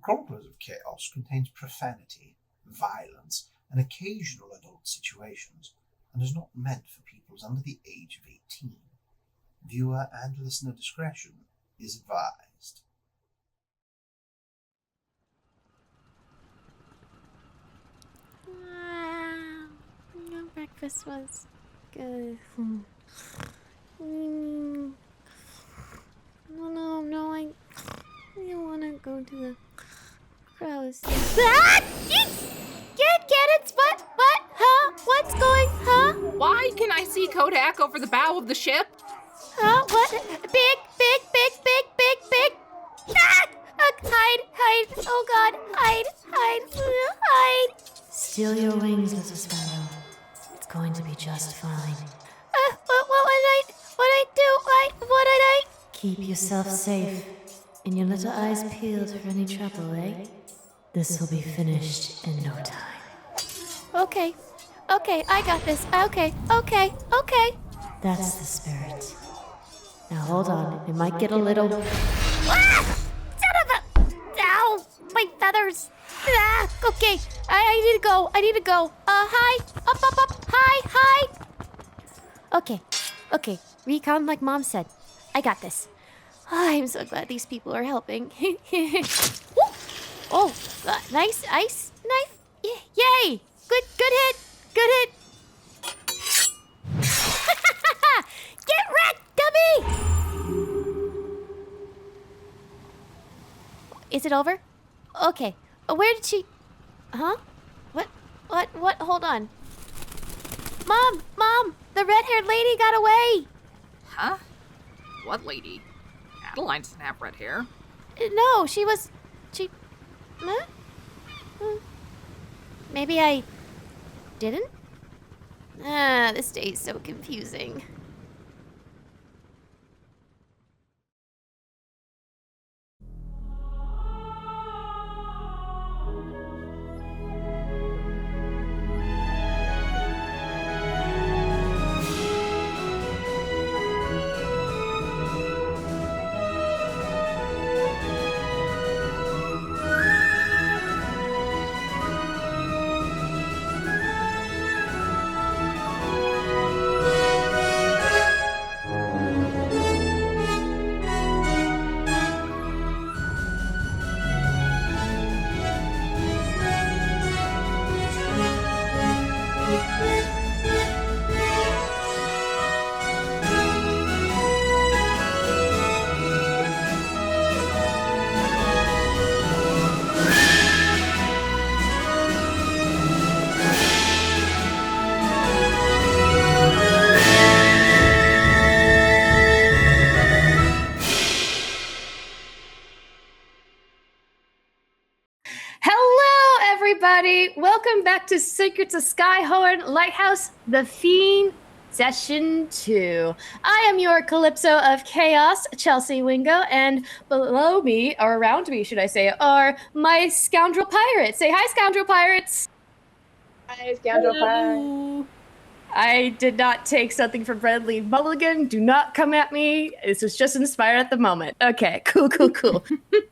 Chroniclers of Chaos contains profanity, violence, and occasional adult situations, and is not meant for pupils under the age of 18. Viewer and listener discretion is advised. Wow, your breakfast was good. No, I don't want to go to the crows. Ah! Get it? What? Huh? What's going, huh? Why can I see Kodak over the bow of the ship? Huh? What? Big. Ah! Hide. Oh God, hide. Still your wings, little sparrow. It's going to be just fine. What did I? Keep yourself safe and your little eyes peeled for any trouble, eh? This will be finished in no time. Okay, I got this. Okay. That's the spirit. Now hold on, it might get a little... Ah! Son of a... Ow! My feathers! Ah! Okay, I need to go. Hi! Up! Hi! Okay. Recon like Mom said. I got this. Oh, I'm so glad these people are helping. Oh, nice ice knife. Yay! Good hit. Get wrecked, dummy! Is it over? Okay. Where did she... Huh? What? Hold on. Mom! The red-haired lady got away! Huh? What lady? Adeline doesn't have red hair. No, she... Huh? Maybe I... didn't? This day is so confusing. Welcome back to Secrets of Skyhorn Lighthouse, the Fiend, Session 2. I am your Calypso of Chaos, Chelsea Wingo, and below me, or around me, should I say, are my scoundrel pirates. Say hi, scoundrel pirates! Hi, scoundrel pirates. I did not take something from Bradley Mulligan. Do not come at me. This was just inspired at the moment. Okay, cool.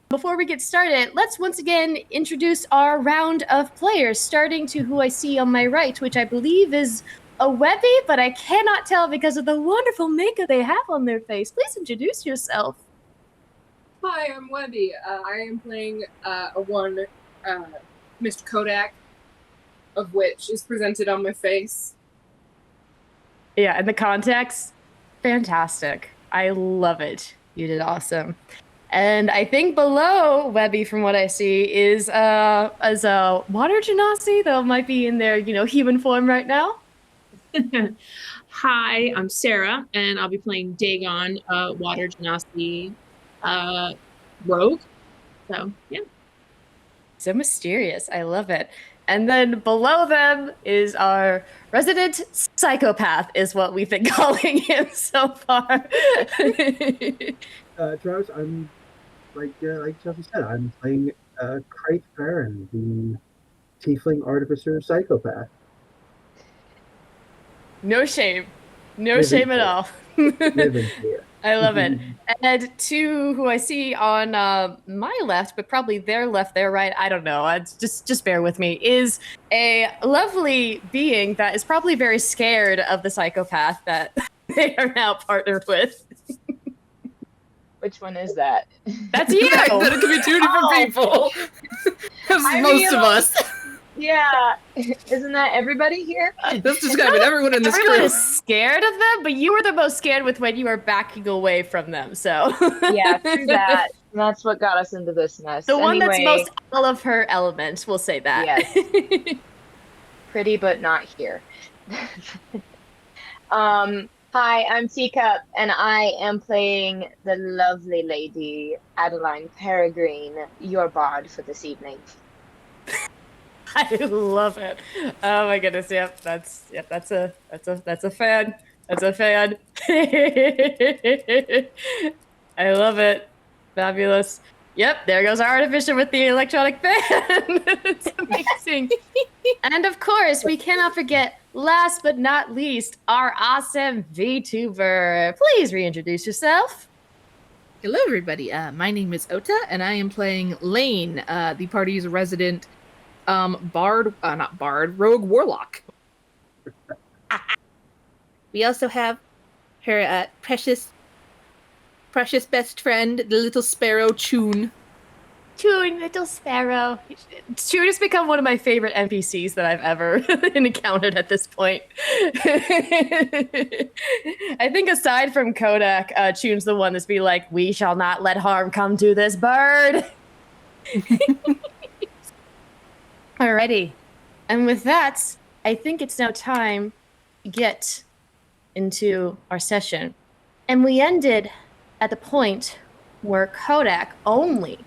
Before we get started, let's once again introduce our round of players, starting to who I see on my right, which I believe is a Webby, but I cannot tell because of the wonderful makeup they have on their face. Please introduce yourself. Hi, I'm Webby. I am playing Mr. Kodak, of which is presented on my face. Yeah, and the context, fantastic. I love it. You did awesome. And I think below Webby, from what I see, is a water genasi that might be in their, human form right now. Hi, I'm Sarah, and I'll be playing Dagon, water genasi rogue. So, yeah. So mysterious. I love it. And then below them is our resident psychopath, is what we've been calling him so far. Travis, I'm like Chelsea said, I'm playing Craith Verin, the tiefling artificer psychopath. No shame. No shame at all. Living here. I love it. And two who I see on my left, but probably their left, their right, I don't know. Just bear with me. Is a lovely being that is probably very scared of the psychopath that they are now partnered with. Which one is that? That's you. That could be two different people. That's most of us. Yeah, isn't that everybody here? That's describing everyone in this Everyone crew. is scared of them, but you were the most scared with when you were backing away from them. So Yeah, true that. That's what got us into this mess. The one that's Anyway, most all of her element, we'll say that. Yes. Pretty but not here. Hi, I'm Teacup, and I am playing the lovely lady Adeline Peregrine, your bard for this evening. I love it. Oh my goodness, that's a fan. That's a fan. I love it. Fabulous. Yep, there goes our artificial with the electronic fan. It's amazing. And of course, we cannot forget, last but not least, our awesome VTuber. Please reintroduce yourself. Hello, everybody. My name is Ota, and I am playing Lain, the party's resident rogue warlock. We also have her precious best friend, the little sparrow Chun. Chun, little sparrow. Chun has become one of my favorite NPCs that I've ever encountered at this point. I think aside from Kodak, Chun's the one that's be like, we shall not let harm come to this bird. Alrighty. And with that, I think it's now time to get into our session. And we ended at the point where Kodak only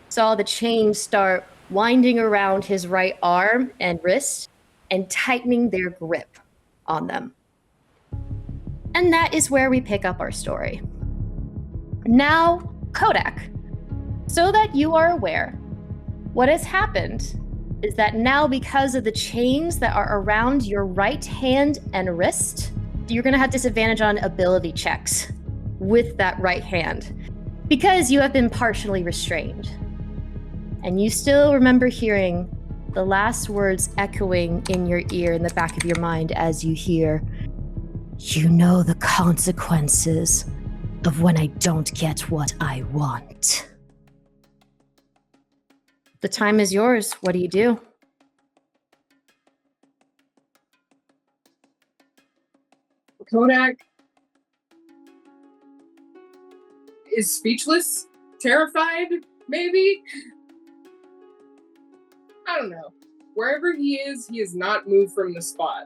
saw the chains start winding around his right arm and wrist and tightening their grip on them. And that is where we pick up our story. Now, Kodak, so that you are aware, what has happened is that now, because of the chains that are around your right hand and wrist, you're going to have disadvantage on ability checks with that right hand because you have been partially restrained. And you still remember hearing the last words echoing in your ear in the back of your mind as you hear, "You know the consequences of when I don't get what I want." The time is yours. What do you do? Kodak is speechless, terrified, maybe? I don't know. Wherever he is not moved from the spot.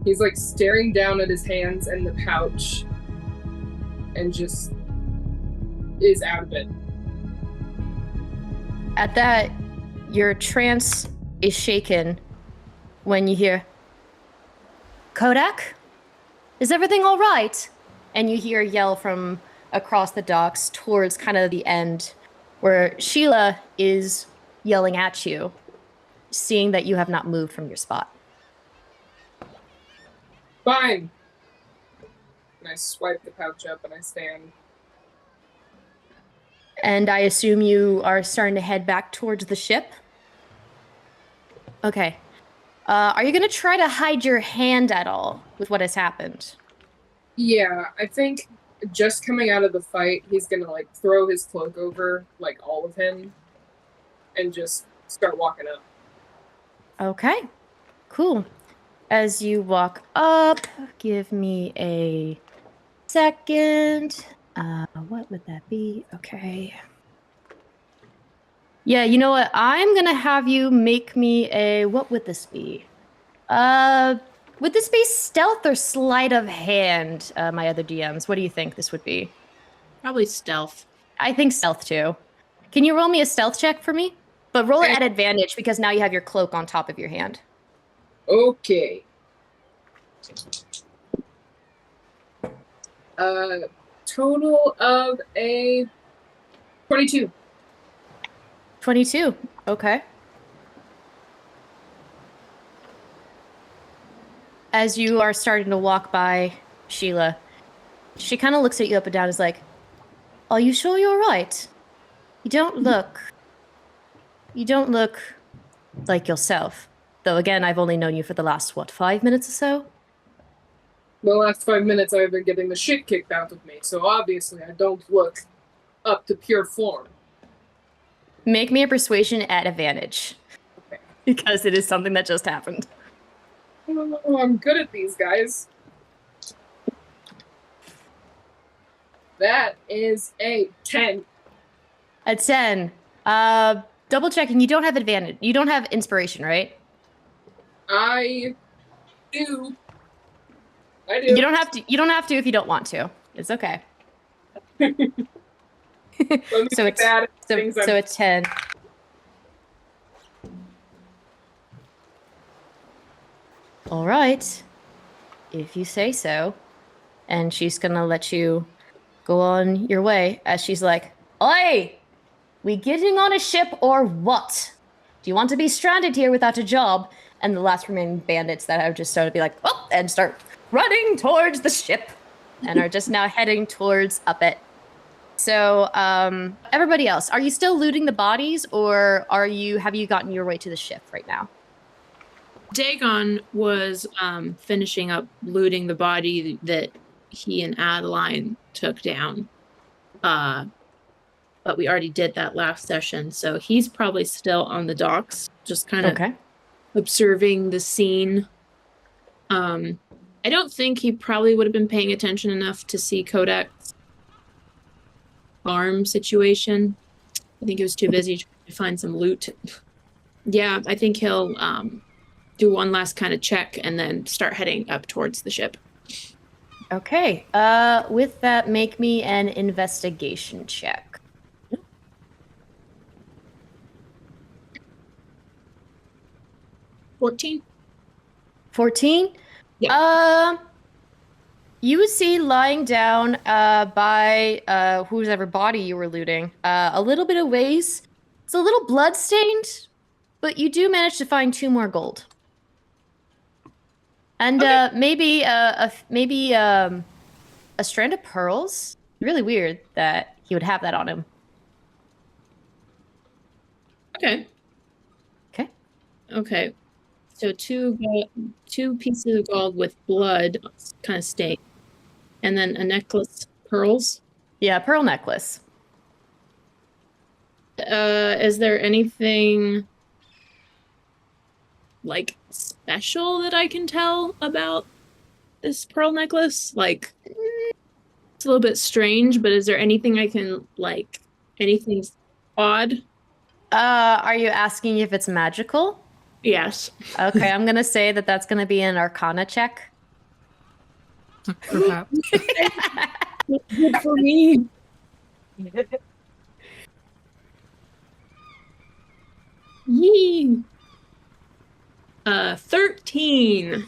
He's like staring down at his hands and the pouch and just is out of it. At that, your trance is shaken when you hear, "Kodak? Is everything all right?" And you hear a yell from across the docks towards kind of the end where Sheila is yelling at you, seeing that you have not moved from your spot. Fine. And I swipe the pouch up and I stand. And I assume you are starting to head back towards the ship? Okay. Are you going to try to hide your hand at all with what has happened? Yeah, I think just coming out of the fight, he's gonna like throw his cloak over like all of him and just start walking up. Okay, cool. As you walk up, give me a second. What would that be? Okay. Yeah, you know what? I'm gonna have you make me a, what would this be? Would this be stealth or sleight of hand, my other DMs? What do you think this would be? Probably stealth. I think stealth too. Can you roll me a stealth check for me? But roll it at advantage because now you have your cloak on top of your hand. Okay. Total of a 22. 22. Okay. As you are starting to walk by Sheila, She kind of looks at you up and down and is like, are you sure you're right? You don't look like yourself. Though again, I've only known you for the last, 5 minutes or so? The last 5 minutes I've been getting the shit kicked out of me, so obviously I don't look up to pure form. Make me a persuasion at advantage. Okay. Because it is something that just happened. Oh, I'm good at these, guys. That is a 10. A 10. Double checking, you don't have advantage. You don't have inspiration, right? I do. You don't have to if you don't want to. It's okay. So it's 10. All right. If you say so. And she's gonna let you go on your way as she's like, "Oi! We getting on a ship or what? Do you want to be stranded here without a job?" And the last remaining bandits that have just started to be like, "Oh!" and start running towards the ship and are just now heading towards up it. So, everybody else, are you still looting the bodies or have you gotten your way to the ship right now? Dagon was finishing up looting the body that he and Adeline took down. But we already did that last session, so he's probably still on the docks, just kind of observing the scene. I don't think he probably would have been paying attention enough to see Kodak's farm situation. I think he was too busy trying to find some loot. Yeah, I think he'll do one last kind of check and then start heading up towards the ship. Okay. With that, make me an investigation check. 14. 14? Yeah. You would see lying down by whoever body you were looting, a little bit of ways. It's a little blood-stained, but you do manage to find 2 more gold. And maybe a strand of pearls. Really weird that he would have that on him. Okay. So 2 pieces of gold with blood kind of stained. And then a necklace, pearls. Yeah, pearl necklace. Is there anything like special that I can tell about this pearl necklace? Like, it's a little bit strange, but is there anything I can, like, anything odd? Are you asking if it's magical? Yes. Okay, I'm gonna say that that's gonna be an Arcana check. Perhaps. Good for me. Yee. 13.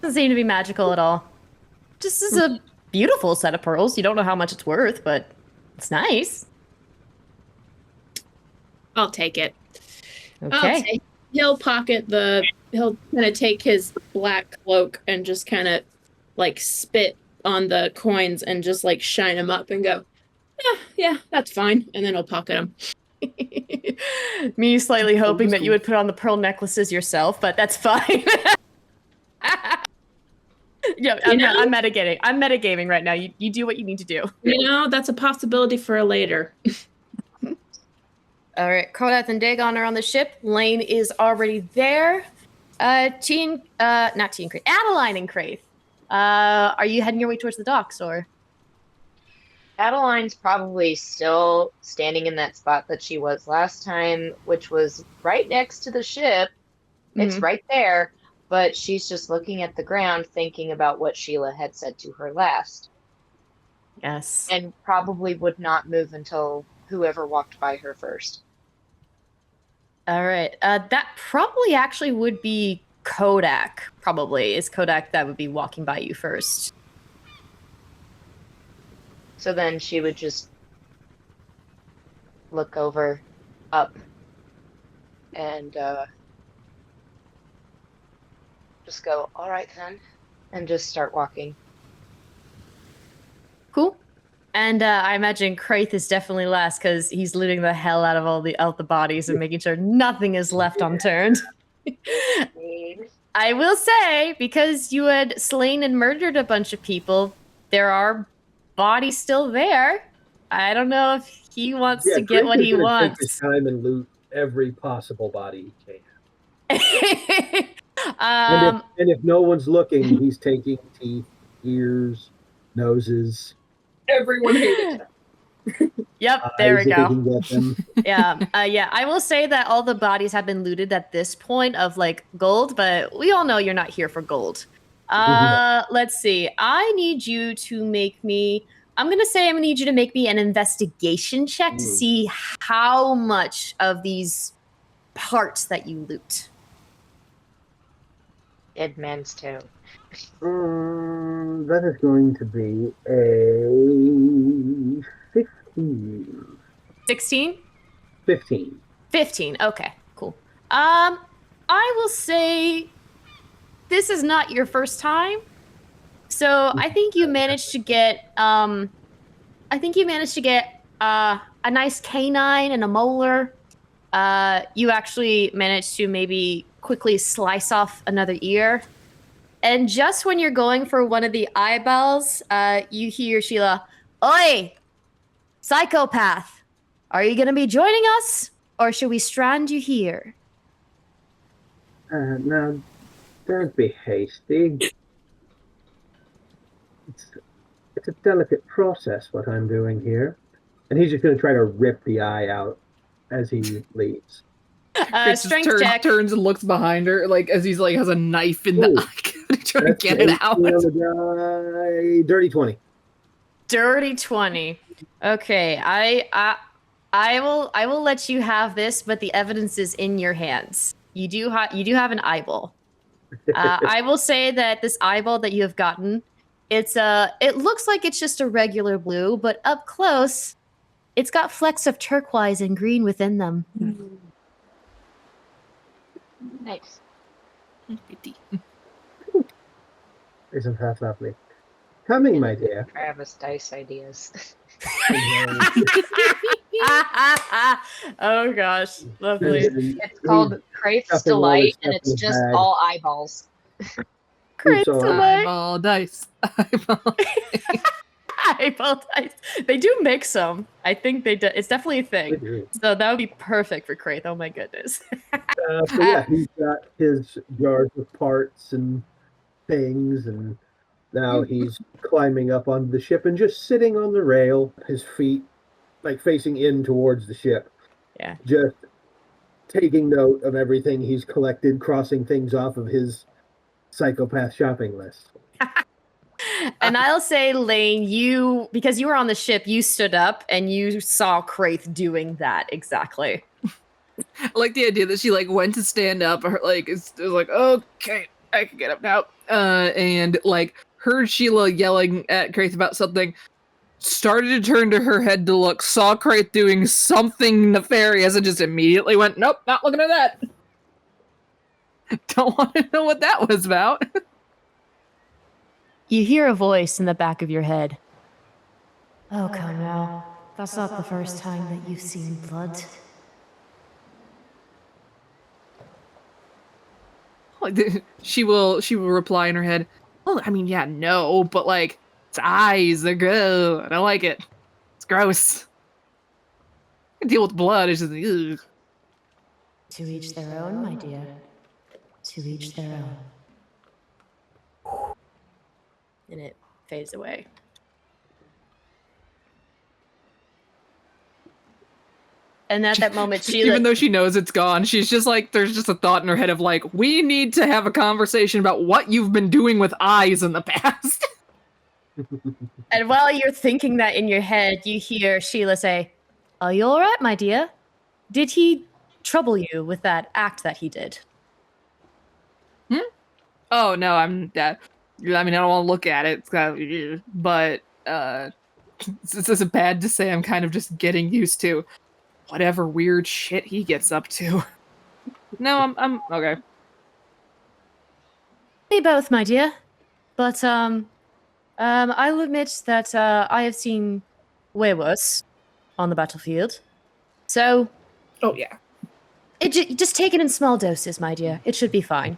Doesn't seem to be magical at all. Just is a beautiful set of pearls. You don't know how much it's worth, but it's nice. I'll take it. Okay. He'll pocket he'll kind of take his black cloak and just kind of like spit on the coins and just like shine them up and go, yeah, that's fine. And then he'll pocket them. Me slightly hoping that you would put on the pearl necklaces yourself, but that's fine. Yeah, I'm metagaming. I'm metagaming right now. You do what you need to do. That's a possibility for later. All right, Craith and Dagon are on the ship. Lain is already there. Not Teen Craith. Adeline and Craith. Are you heading your way towards the docks, or? Adeline's probably still standing in that spot that she was last time, which was right next to the ship. It's right there, but she's just looking at the ground, thinking about what Sheila had said to her last. Yes. And probably would not move until whoever walked by her first. All right. That probably actually would be Kodak. Probably is Kodak that would be walking by you first. So then she would just look over, up, and just go, all right then, and just start walking And I imagine Craith is definitely last because he's looting the hell out of all the bodies and making sure nothing is left unturned. I will say, because you had slain and murdered a bunch of people, there are bodies still there. I don't know if he wants to get what he wants. Take his time and loot every possible body he can. And if no one's looking, he's taking teeth, ears, noses. Everyone hated him. Yep, there we go. Yeah, I will say that all the bodies have been looted at this point of like gold, but we all know you're not here for gold. Let's see. I need you to make me. I'm gonna need you to make me an investigation check to see how much of these parts that you loot. Dead man's toe. That is going to be a 15. 16? 15. 15. Okay, cool. I will say this is not your first time. So I think you managed to get a nice canine and a molar. You actually managed to maybe quickly slice off another ear. And just when you're going for one of the eyeballs, you hear Sheila, "Oi! Psychopath! Are you going to be joining us? Or should we strand you here?" Now, don't be hasty. It's a delicate process, what I'm doing here. And he's just going to try to rip the eye out as he leaves. Strength check. Turns and looks behind her, like as he's like has a knife in the eye, trying to get it out. Dirty 20. Dirty 20. Okay, I will let you have this, but the evidence is in your hands. You do have an eyeball. I will say that this eyeball that you have gotten, it looks like it's just a regular blue, but up close, it's got flecks of turquoise and green within them. Nice. Isn't that lovely? Coming, my dear. Travis dice ideas. Oh gosh, lovely. It's called Craith's Delight, and it's just all eyeballs. Craith's Delight. Eyeball dice. Eyeball dice. They do make some. I think they do. It's definitely a thing. So that would be perfect for Craith. Oh my goodness. So yeah, he's got his jars of parts and things, and now he's climbing up onto the ship and just sitting on the rail, his feet like facing in towards the ship. Yeah. Just taking note of everything he's collected, crossing things off of his psychopath shopping list. And I'll say, Lain, because you were on the ship, you stood up and you saw Craith doing that exactly. I like the idea that she like went to stand up, or like it was like, okay, I can get up now. And like heard Sheila yelling at Craith about something, started to turn to her head to look, saw Craith doing something nefarious, and just immediately went, "Nope, not looking at that." Don't want to know what that was about. You hear a voice in the back of your head. Oh, come now. That's not the first time that you've seen blood. She will reply in her head, "Well, I mean, yeah, no, but like, its eyes, they're good. I like it. It's gross. I deal with blood. It's just, ugh." To each their own, my dear. To each their own. And it fades away. And at that moment, even though she knows it's gone, she's just like, there's just a thought in her head of like, we need to have a conversation about what you've been doing with eyes in the past. And while you're thinking that in your head, you hear Sheila say, "Are you all right, my dear? Did he trouble you with that act that he did?" Oh, no, I mean, I don't want to look at it, but this isn't bad to say. I'm kind of just getting used to whatever weird shit he gets up to. No, I'm okay. Me both, my dear. But I'll admit that I have seen way worse on the battlefield. So, Oh yeah. just take it in small doses, my dear. It should be fine.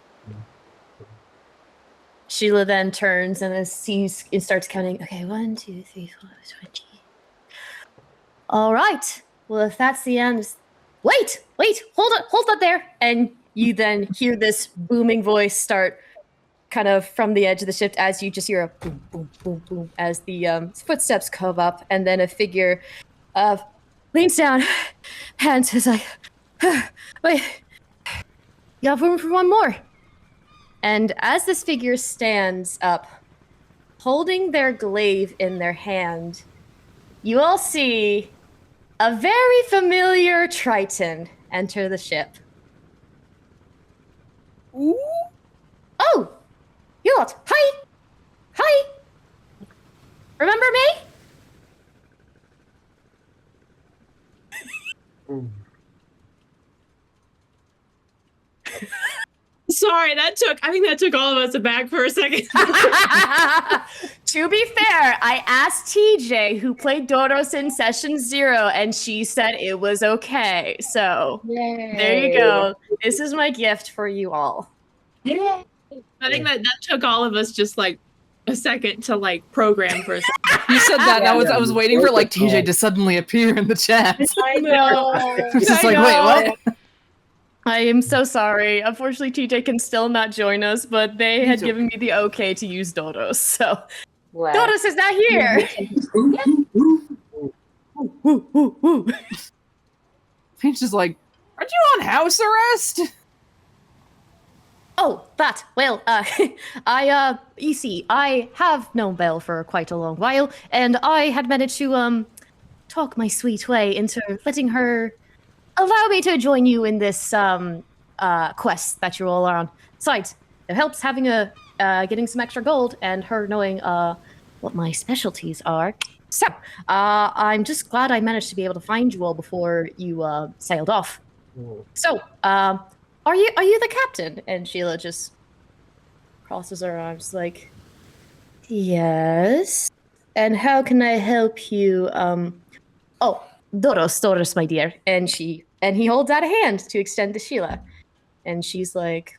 Sheila then turns and starts counting. Okay, 1, 2, 3, 4, 20. All right. Well, if that's the end, wait, hold up there. And you then hear this booming voice start kind of from the edge of the ship as you just hear a boom, boom, boom, boom as the footsteps come up, and then a figure leans down and is like, wait, you have room for one more. And as this figure stands up, holding their glaive in their hand, you all see a very familiar Triton enter the ship. Ooh. Oh, you lot. Hi. Remember me? Sorry, I think that took all of us aback for a second. To be fair, I asked TJ, who played Doros in session 0, and she said it was okay. So there you go. This is my gift for you all. I think that took all of us just like a second to like program for a second. You said that, and I was waiting for like TJ to suddenly appear in the chat. I know. It's just like, wait, what? I am so sorry. Unfortunately, TJ can still not join us, but they had given me the okay to use Dodos, so Dodos is not here. He's just like, aren't you on house arrest? Oh, that. Well, you see, I have known Belle for quite a long while, and I had managed to, talk my sweet way into letting her allow me to join you in this, quest that you all are on. Besides, it helps having getting some extra gold and her knowing, what my specialties are. So, I'm just glad I managed to be able to find you all before you, sailed off. So, are you the captain? And Sheila just crosses her arms like, yes. And how can I help you? Oh, Doros, my dear. And he holds out a hand to extend to Sheila. And she's like,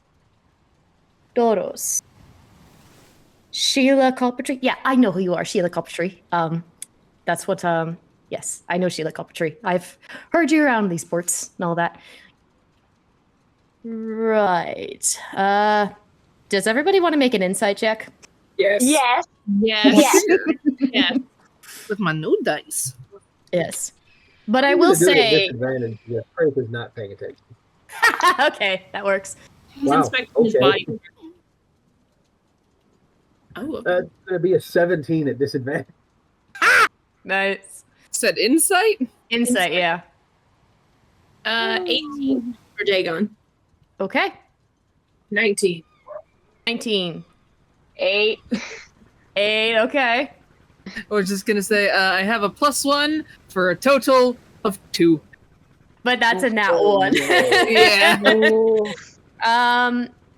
Doros. Sheila Coppertree? Yeah, I know who you are, Sheila Coppertree. That's what, yes, I know Sheila Coppertree. I've heard you around these ports and all that. Right. Does everybody want to make an insight check? Yes. Yes. With my new dice. Yes. But I will say... Disadvantage. Yeah, Craith is not paying attention. Okay, that works. He's inspecting his body. Oh, okay. It's going to be a 17 at disadvantage. Nice. Said insight? Insight, yeah. 18 for Dagon. Okay. 19. 19. 8. 8, okay. I was just gonna say, I have a +1 for a total of 2. But that's a nat 1. Yeah.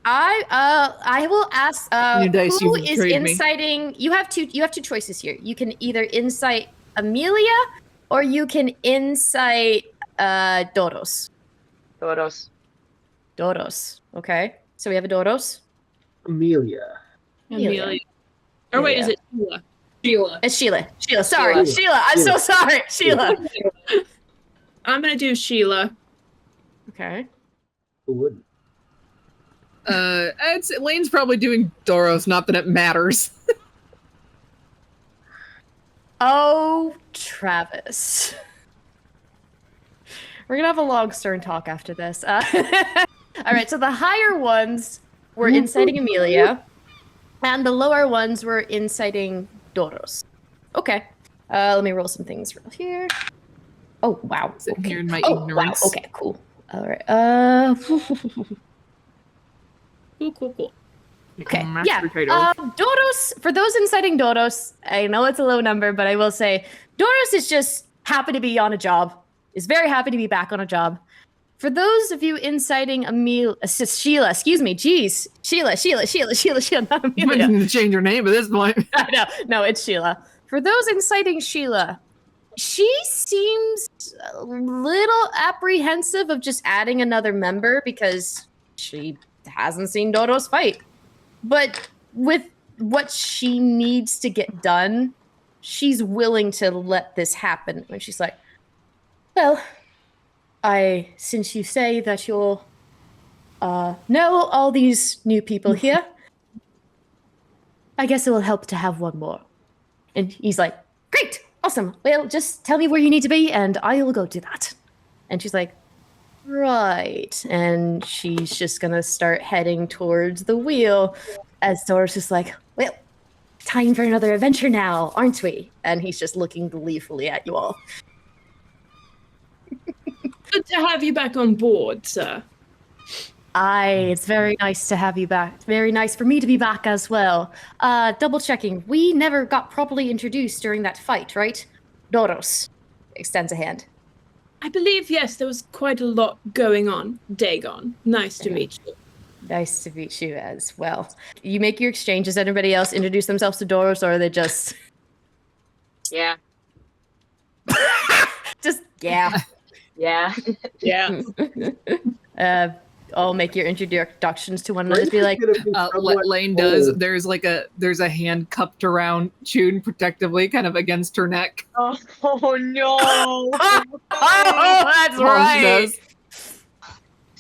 I will ask dice, who you've is betrayed me. inciting. You have two choices here. You can either incite Amelia or you can incite Doros. Doros. Okay. So we have a Doros. Amelia. Amelia. Or wait, is it Sheila? Sheila. It's Sheila. Sorry. Sheila. I'm so sorry. Sheila. I'm gonna do Sheila. Okay. Who wouldn't? I'd say Lane's probably doing Doros, not that it matters. Oh, Travis. We're gonna have a long stern talk after this. All right, so the higher ones were inciting Amelia, and the lower ones were inciting Doros. Okay. Let me roll some things real here. Oh, wow. Sitting here in my Wow. ignorance. Okay, cool. All right. Cool. Okay. Master Yeah. Trader. Doros, for those inciting Doros, I know it's a low number, but I will say Doros is just happy to be on a job, is very happy to be back on a job. For those of you inciting Sheila, excuse me, geez. Sheila, not You might Amelia. need to change your name at this point. I know. No, it's Sheila. For those inciting Sheila, she seems a little apprehensive of just adding another member because she hasn't seen Doros fight. But with what she needs to get done, she's willing to let this happen. And she's like, well, since you say that you'll know all these new people here, I guess it will help to have one more. And he's like, great, awesome. Well, just tell me where you need to be and I will go do that. And she's like, right. And she's just gonna start heading towards the wheel as Doris is like, well, time for another adventure now, aren't we? And he's just looking gleefully at you all. Good to have you back on board, sir. It's very nice to have you back. Very nice for me to be back as well. Double checking. We never got properly introduced during that fight, right? Doros extends a hand. I believe, yes, there was quite a lot going on. Dagon, nice to meet you. Nice to meet you as well. You make your exchange. Does anybody else introduce themselves to Doros, or are they just... Yeah. Just, yeah. Yeah. Yeah. All make your introductions to one another. Be like, Lain does. There's a hand cupped around June protectively, kind of against her neck. Oh no! oh, that's right.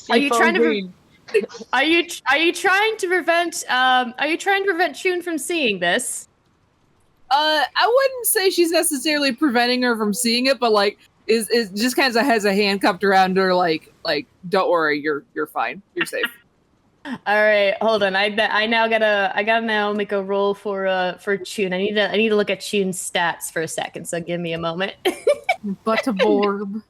Are you trying to? Are you trying to prevent? Are you trying to prevent June from seeing this? I wouldn't say she's necessarily preventing her from seeing it, but like. Is just kind of has a hand cupped around her, like don't worry, you're fine, you're safe. All right, hold on. I gotta now make a roll for Chun. I need to look at Chun's stats for a second. So give me a moment. Butterboard.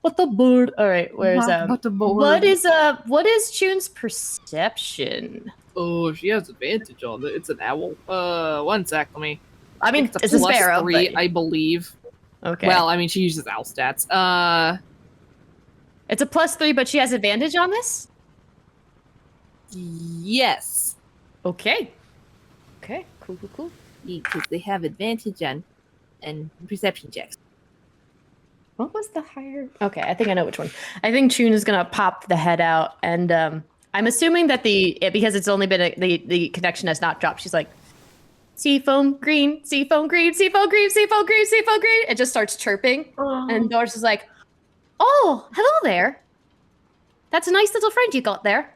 What the board? All right, where's Butterboard. what is Chun's perception? Oh, she has advantage on it. It's an owl. 1 sec, let me. I mean, it's a sparrow. +3, but... I believe. Okay. Well, I mean, she uses owl stats. It's a +3, but she has advantage on this? Yes. Okay. Okay, cool. Because they have advantage on perception checks. What was the higher? Okay, I think I know which one. I think Chun is gonna pop the head out, and I'm assuming that because it's only been the connection has not dropped. She's like, seafoam green, seafoam green, seafoam green, seafoam green, seafoam green. It just starts chirping. And Doris is like, oh, hello there. That's a nice little friend you got there.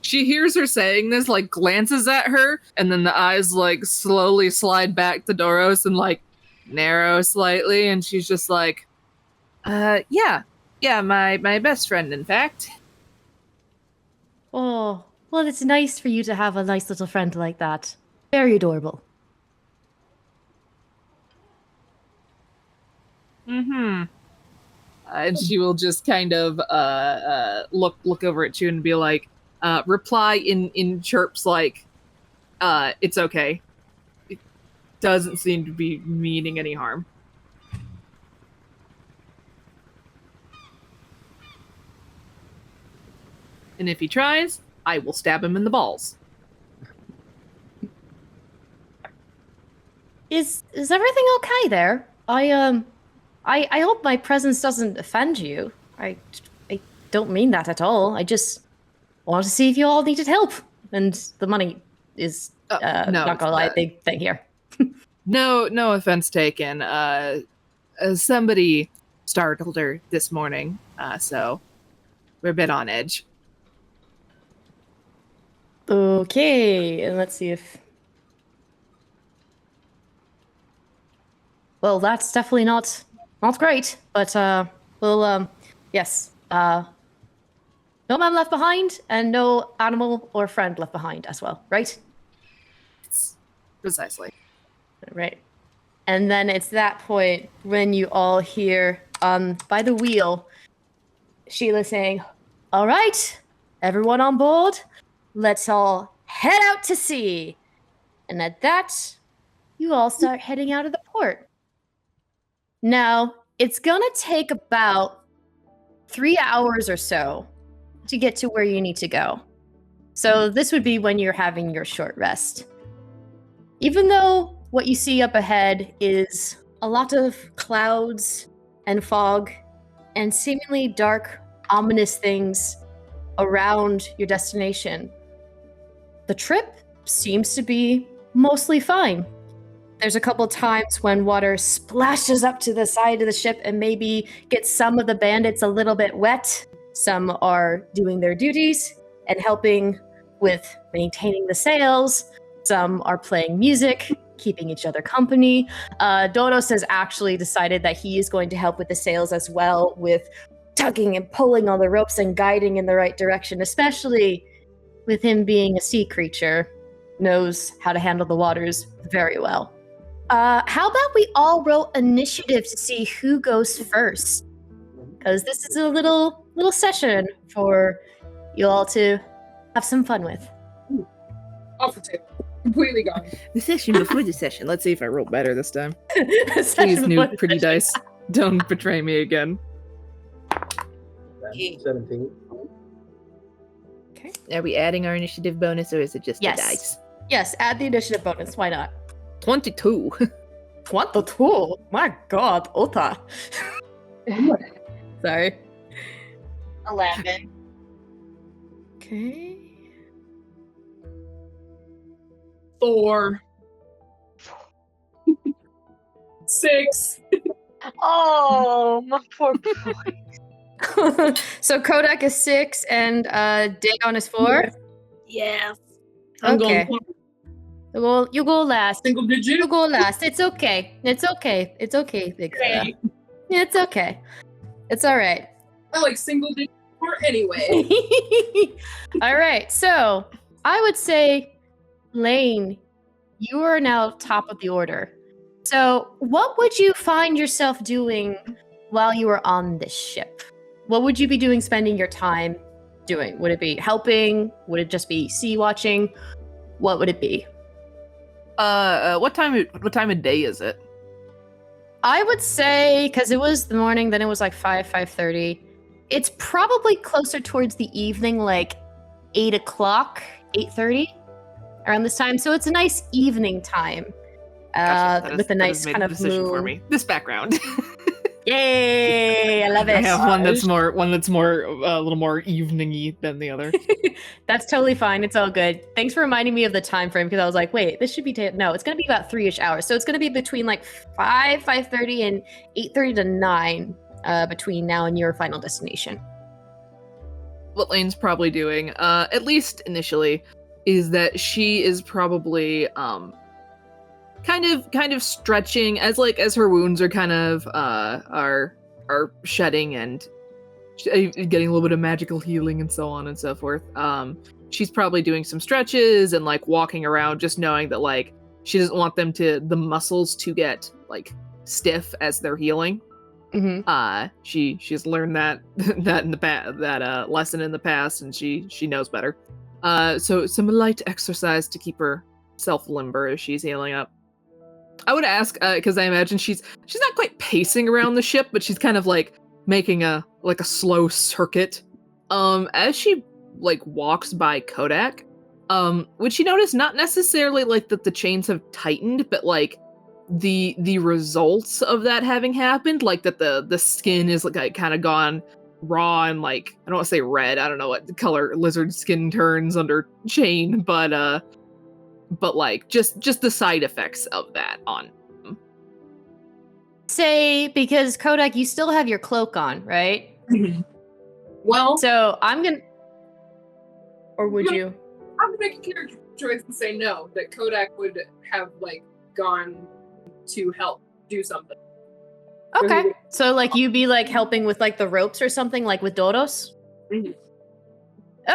She hears her saying this, like glances at her, and then the eyes like slowly slide back to Doros and like narrow slightly, and she's just like, yeah, my best friend, in fact. Oh. Well, it's nice for you to have a nice little friend like that. Very adorable. Mm-hmm. And she will just kind of look over at you and be like, reply in chirps like, it's okay. It doesn't seem to be meaning any harm. And if he tries, I will stab him in the balls. Is everything okay there? I hope my presence doesn't offend you. I don't mean that at all. I just want to see if you all needed help. And the money is not gonna lie, a big thing here. No offense taken. Somebody startled her this morning, so we're a bit on edge. Okay, and let's see if... Well, that's definitely not great, but yes. No man left behind, and no animal or friend left behind as well, right? Precisely. Right. And then it's that point when you all hear, by the wheel, Sheila saying, all right, everyone on board? Let's all head out to sea. And at that, you all start heading out of the port. Now, it's gonna take about 3 hours or so to get to where you need to go. So this would be when you're having your short rest. Even though what you see up ahead is a lot of clouds and fog and seemingly dark, ominous things around your destination. The trip seems to be mostly fine. There's a couple times when water splashes up to the side of the ship and maybe gets some of the bandits a little bit wet. Some are doing their duties and helping with maintaining the sails. Some are playing music, keeping each other company. Dodos has actually decided that he is going to help with the sails as well, with tugging and pulling on the ropes and guiding in the right direction, especially with him being a sea creature, knows how to handle the waters very well. How about we all roll initiative to see who goes first? Because this is a little session for you all to have some fun with. Off the table. Completely gone. The session before the session. Let's see if I roll better this time. Please, Please, new pretty dice. Don't betray me again. 17. Okay. Are we adding our initiative bonus, or is it just Yes. the dice? Yes, add the initiative bonus. Why not? 22. 22? My god, Ota. Sorry. 11. Okay. 4. 6. Oh, my poor boy. So Kodak is 6 and Dagon is 4? Yeah. I'm Okay. going Well, you go last. single digit. You go last. It's okay. It's okay. It's okay, Big Fella. Okay. It's okay. It's all right. I like single digit more anyway. All right. So I would say, Lain, you are now top of the order. So what would you find yourself doing while you were on this ship? What would you be doing, spending your time doing? Would it be helping? Would it just be sea watching? What would it be? What time of day is it? I would say, because it was the morning, then it was like 5:30. It's probably closer towards the evening, like 8 o'clock, 8:30, around this time. So it's a nice evening time, Gotcha. with a That nice has made kind the of decision moon. for me. This background. Yay! I love I it. have one that's more a little more evening-y than the other. That's totally fine. It's all good. Thanks for reminding me of the time frame, because I was like, wait, this should be no, it's gonna be about 3-ish hours. So it's gonna be between like 5:30 and 8:30 to 9 between now and your final destination. What Lane's probably doing, at least initially, is that she is probably kind of stretching as her wounds are kind of are shedding and getting a little bit of magical healing and so on and so forth. She's probably doing some stretches and like walking around, just knowing that like she doesn't want the muscles to get like stiff as they're healing. Mm-hmm. She's learned that in the past, that lesson in the past, and she knows better. So some light exercise to keep herself limber as she's healing up. I would ask, because I imagine she's not quite pacing around the ship, but she's kind of like making a slow circuit. As she like walks by Kodak, would she notice not necessarily like that the chains have tightened, but like the results of that having happened, like that the skin is like kind of gone raw and like, I don't want to say red, I don't know what color lizard skin turns under chain, but like just the side effects of that on Say, because Kodak, you still have your cloak on, right? Well, So I'm gonna, or would No. you? I'm gonna make a character choice and say no, that Kodak would have like gone to help do something. Okay. So like you be like helping with like the ropes or something, like with Dodos? Mhm.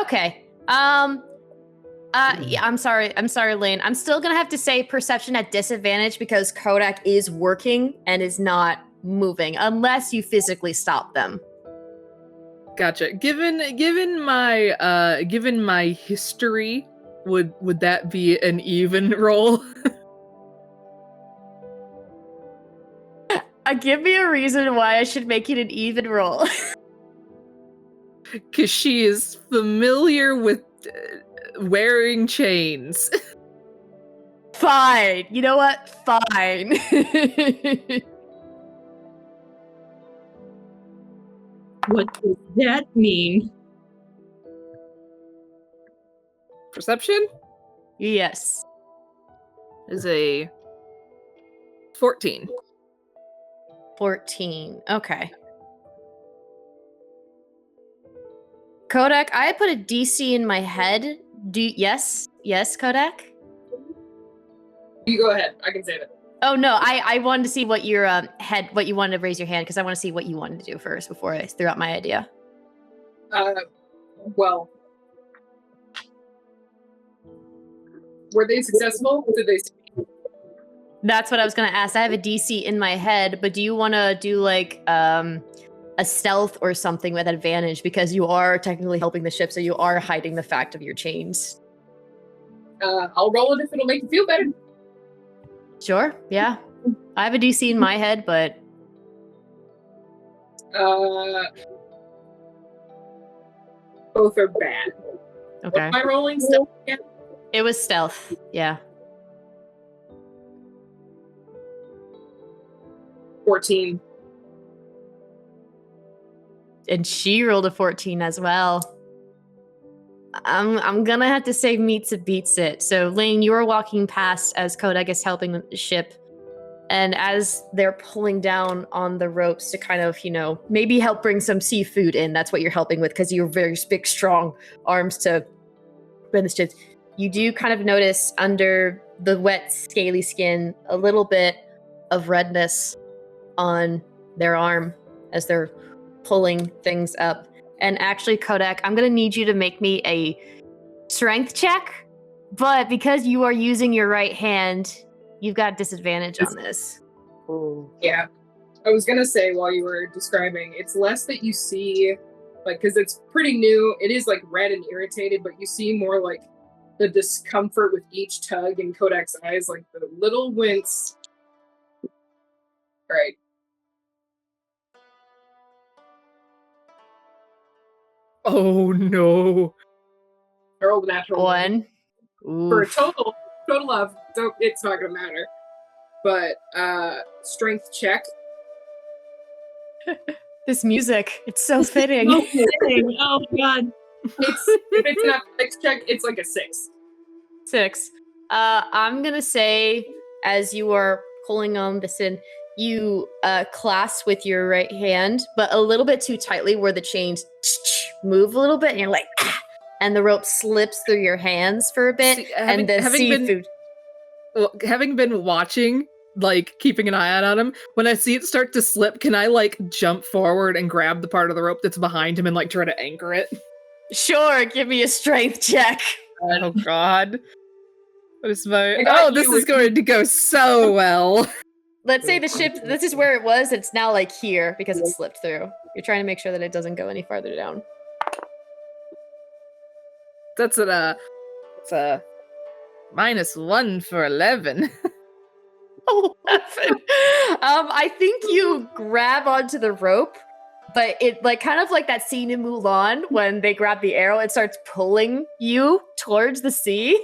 Okay. Yeah, I'm sorry, Lain. I'm still gonna have to say perception at disadvantage because Kodak is working and is not moving unless you physically stop them. Gotcha. Given my history, would that be an even roll? Give me a reason why I should make it an even roll. Because she is familiar with wearing chains. Fine. You know what? Fine. What does that mean? Perception Yes. is a 14. 14. Okay. Kodak, I put a DC in my head. Yes, Kodak? You go ahead. I can save it. Oh no, I wanted to see what your what you wanted to raise your hand, because I want to see what you wanted to do first before I threw out my idea. Well, were they successful? Did they? That's what I was gonna ask. I have a DC in my head, but do you want to do like a stealth or something with advantage, because you are technically helping the ship, so you are hiding the fact of your chains? I'll roll it if it'll make you feel better. Sure, yeah. I have a DC in my head, but... Both are bad. Okay. What am I rolling? Stealth again? It was stealth, yeah. 14. And she rolled a 14 as well. I'm gonna have to say meets it beats it. So Lain, you are walking past as Kodak is helping the ship, and as they're pulling down on the ropes to kind of, maybe help bring some seafood in. That's what you're helping with, because you're very big, strong arms to bend the ship. You do kind of notice under the wet, scaly skin a little bit of redness on their arm as they're pulling things up. And actually, Kodak, I'm going to need you to make me a strength check. But because you are using your right hand, you've got disadvantage on this. Yeah. I was going to say while you were describing, it's less that you see, like, because it's pretty new. It is, like, red and irritated, but you see more, like, the discomfort with each tug in Kodak's eyes, like the little wince. Right. Oh no. I rolled a natural 1. For a total of, it's not gonna matter. But strength check. This music, it's so fitting. So fitting. Oh god. If it's an athletics check, it's like a 6. 6. I'm gonna say, as you are pulling on this in, you clasp with your right hand, but a little bit too tightly, where the chains move a little bit, and you're like, and the rope slips through your hands for a bit, and the seafood. Having been watching, like keeping an eye out on him, when I see it start to slip, can I like jump forward and grab the part of the rope that's behind him and like try to anchor it? Sure, give me a strength check. Oh god. What is my... Oh, this is going to go so well. Let's say the ship, this is where it was, it's now like here because it slipped through. You're trying to make sure that it doesn't go any farther down. That's a -1 for 11. 11. I think you grab onto the rope, but it like kind of like that scene in Mulan when they grab the arrow, it starts pulling you towards the sea,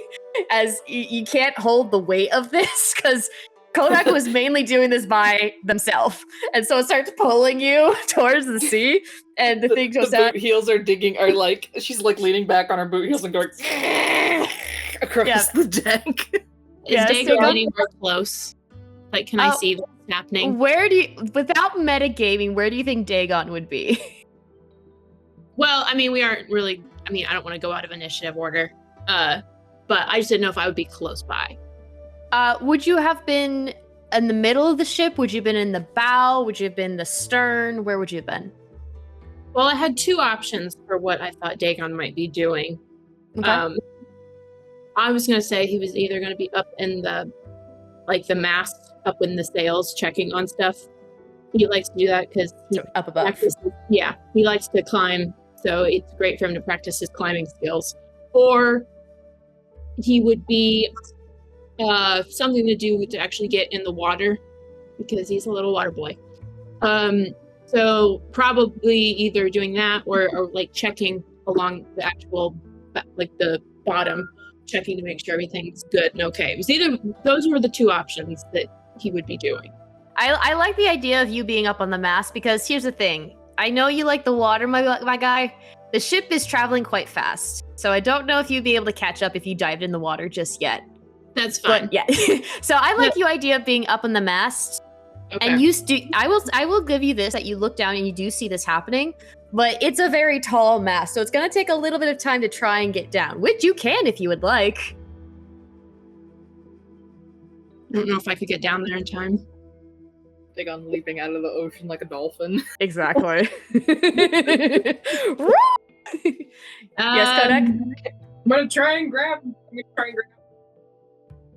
as you can't hold the weight of this because Kodak was mainly doing this by themselves, and so it starts pulling you towards the sea, and the thing goes the down. Boot heels are digging, are like, she's like leaning back on her boot heels and going across the deck. Is Dagon anywhere close? Like, can I see what's happening? Where do you, without metagaming, where do you think Dagon would be? Well, I mean, we aren't really, I don't want to go out of initiative order, but I just didn't know if I would be close by. Would you have been in the middle of the ship? Would you have been in the bow? Would you have been the stern? Where would you have been? Well, I had 2 options for what I thought Dagon might be doing. Okay. I was going to say he was either going to be up in the mast, up in the sails, checking on stuff. He likes to do that because up above. Yeah, he likes to climb, so it's great for him to practice his climbing skills. Or he would be something to do to actually get in the water, because he's a little water boy. So probably either doing that or like checking along the actual, like the bottom, checking to make sure everything's good and okay. It was either those were the two options that he would be doing. I like the idea of you being up on the mast because here's the thing. I know you like the water, my guy. The ship is traveling quite fast, so I don't know if you'd be able to catch up if you dived in the water just yet. That's fine. But yeah, so I like your idea of being up on the mast, Okay. and I will give you this that you look down and you do see this happening, but it's a very tall mast, so it's gonna take a little bit of time to try and get down, which you can if you would like. I don't know if I could get down there in time. Dagon leaping out of the ocean like a dolphin. Exactly. Yes, Kodak? I'm gonna try and grab.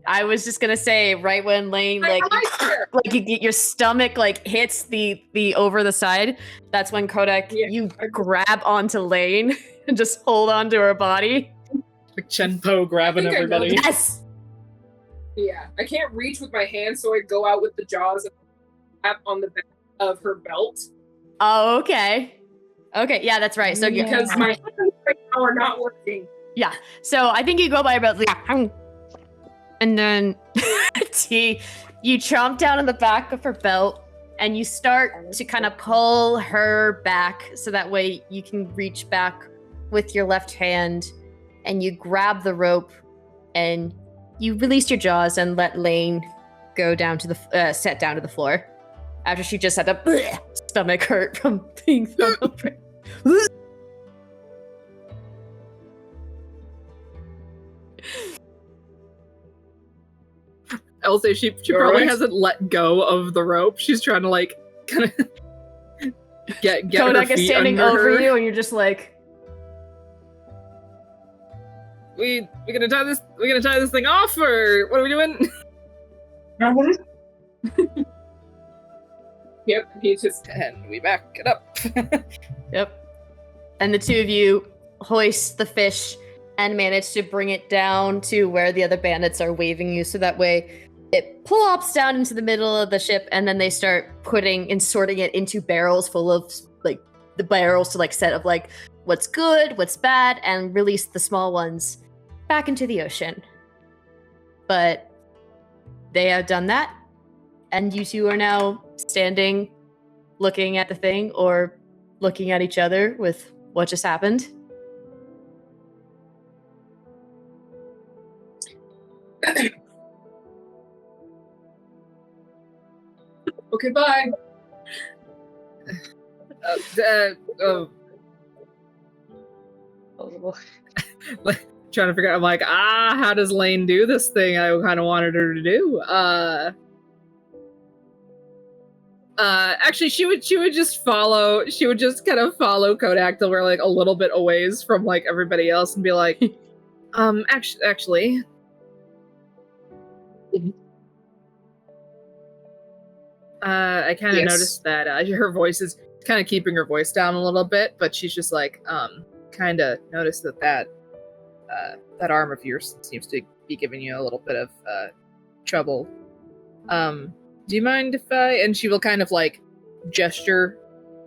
I was just gonna say, right when Lain like you get your stomach like hits the over the side, that's when Kodak you grab onto Lain and just hold onto her body. Like Chenpo grabbing everybody. Yes. Yeah, I can't reach with my hands, so I go out with the jaws and tap on the back of her belt. Oh, okay. Okay, yeah, that's right. So because my hands right now are not working. Yeah. So I think you go by about and then you chomp down on the back of her belt and you start to kind of pull her back so that way you can reach back with your left hand and you grab the rope and you release your jaws and let Lain go down to the set down to the floor after she just had a stomach hurt from being thrown over. I'll say she probably hasn't let go of the rope. She's trying to like kind of get Kodak her feet is standing under over her. you and you're just like, We're gonna tie this thing off, or what are we doing? Yep, he's just and we back it up. Yep. And the two of you hoist the fish and manage to bring it down to where the other bandits are waving you, so that way it plops down into the middle of the ship, and then they start putting and sorting it into barrels full of like the barrels to like set of like what's good, what's bad, and release the small ones back into the ocean. But they have done that, and you two are now standing looking at the thing or looking at each other with what just happened. okay, bye. Trying to figure out, I'm like, how does Lain do this thing I kind of wanted her to do? Actually, she would just kind of follow Kodak till we're like a little bit a ways from like everybody else and be like, actually. I kind of noticed that her voice is kind of keeping her voice down a little bit, but she's just like, kind of noticed that arm of yours seems to be giving you a little bit of trouble. Do you mind if and she will kind of like gesture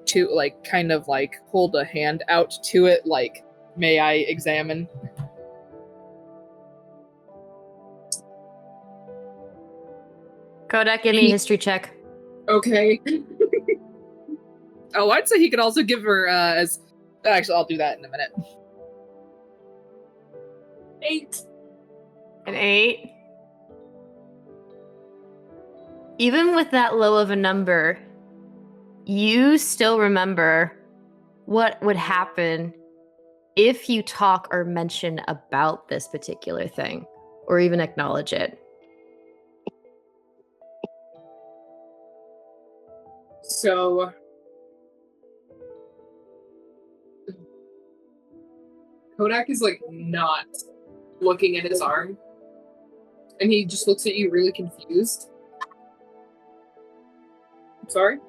to like kind of like hold a hand out to it, like, may I examine? Kodak, give me a history check. Okay. Oh, I'd say he could also give her as. Actually, I'll do that in a minute. 8. An 8. Even with that low of a number, you still remember what would happen if you talk or mention about this particular thing, or even acknowledge it. So Kodak is like not looking at his arm, and he just looks at you really confused. Sorry?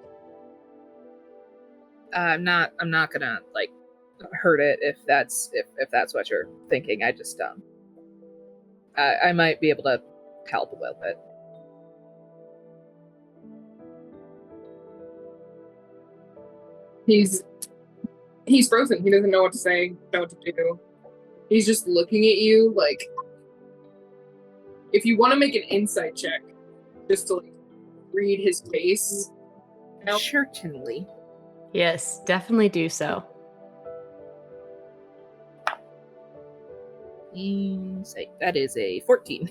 I'm not gonna like hurt it if that's what you're thinking. I just I might be able to help a little bit. He's frozen. He doesn't know what to say, know what to do. He's just looking at you like If you want to make an insight check, just to like read his face. Certainly. Yes, definitely do so. Insight. That is a 14.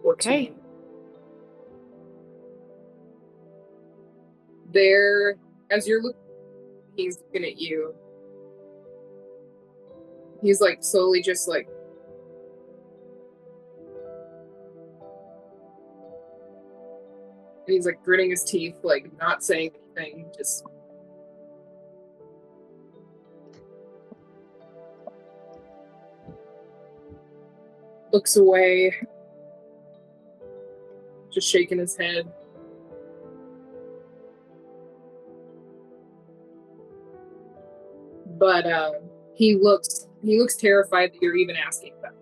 Okay. There, as you're looking, he's looking at you. He's like slowly just like. And he's like gritting his teeth, like not saying anything, just. Looks away. Just shaking his head. But he looks terrified that you're even asking about it.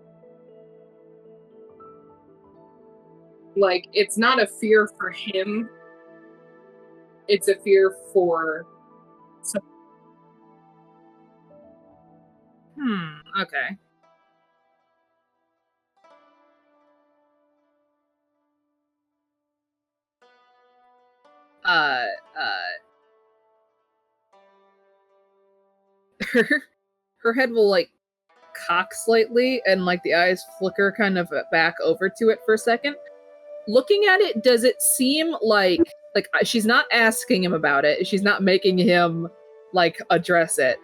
Like, it's not a fear for him. It's a fear for some. Okay. Her head will like cock slightly and like the eyes flicker kind of back over to it for a second. Looking at it, does it seem like she's not asking him about it, she's not making him like address it,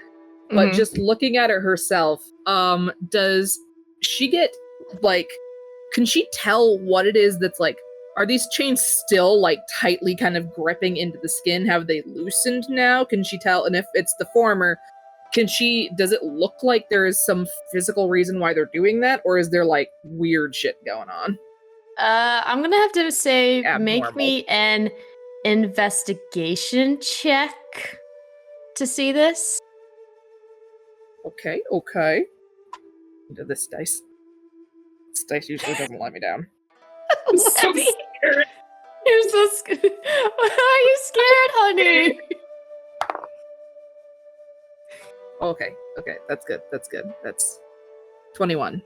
but just looking at it herself, does she get like, can she tell what it is that's like, are these chains still like tightly kind of gripping into the skin? Have they loosened now? Can she tell? And if it's the former, does it look like there is some physical reason why they're doing that? Or is there like weird shit going on? I'm gonna have to say, Abnormal. make me an investigation check to see this. Okay. Into this dice. This dice usually doesn't let me down. I'm so scared. You're so scared. Why are you scared, honey? Okay, that's good. That's 21.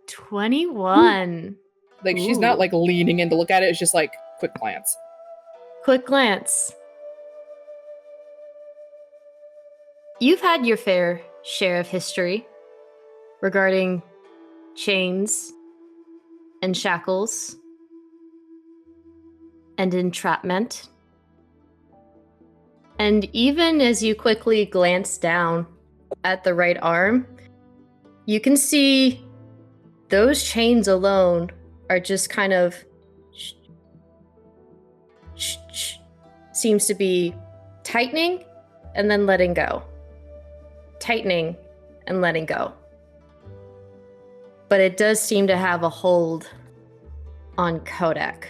21. Like, she's not like leaning in to look at it, it's just like quick glance. Quick glance. You've had your fair share of history regarding chains and shackles and entrapment. And even as you quickly glance down at the right arm, you can see those chains alone are just kind of seems to be tightening and then letting go. Tightening and letting go. But it does seem to have a hold on Kodak.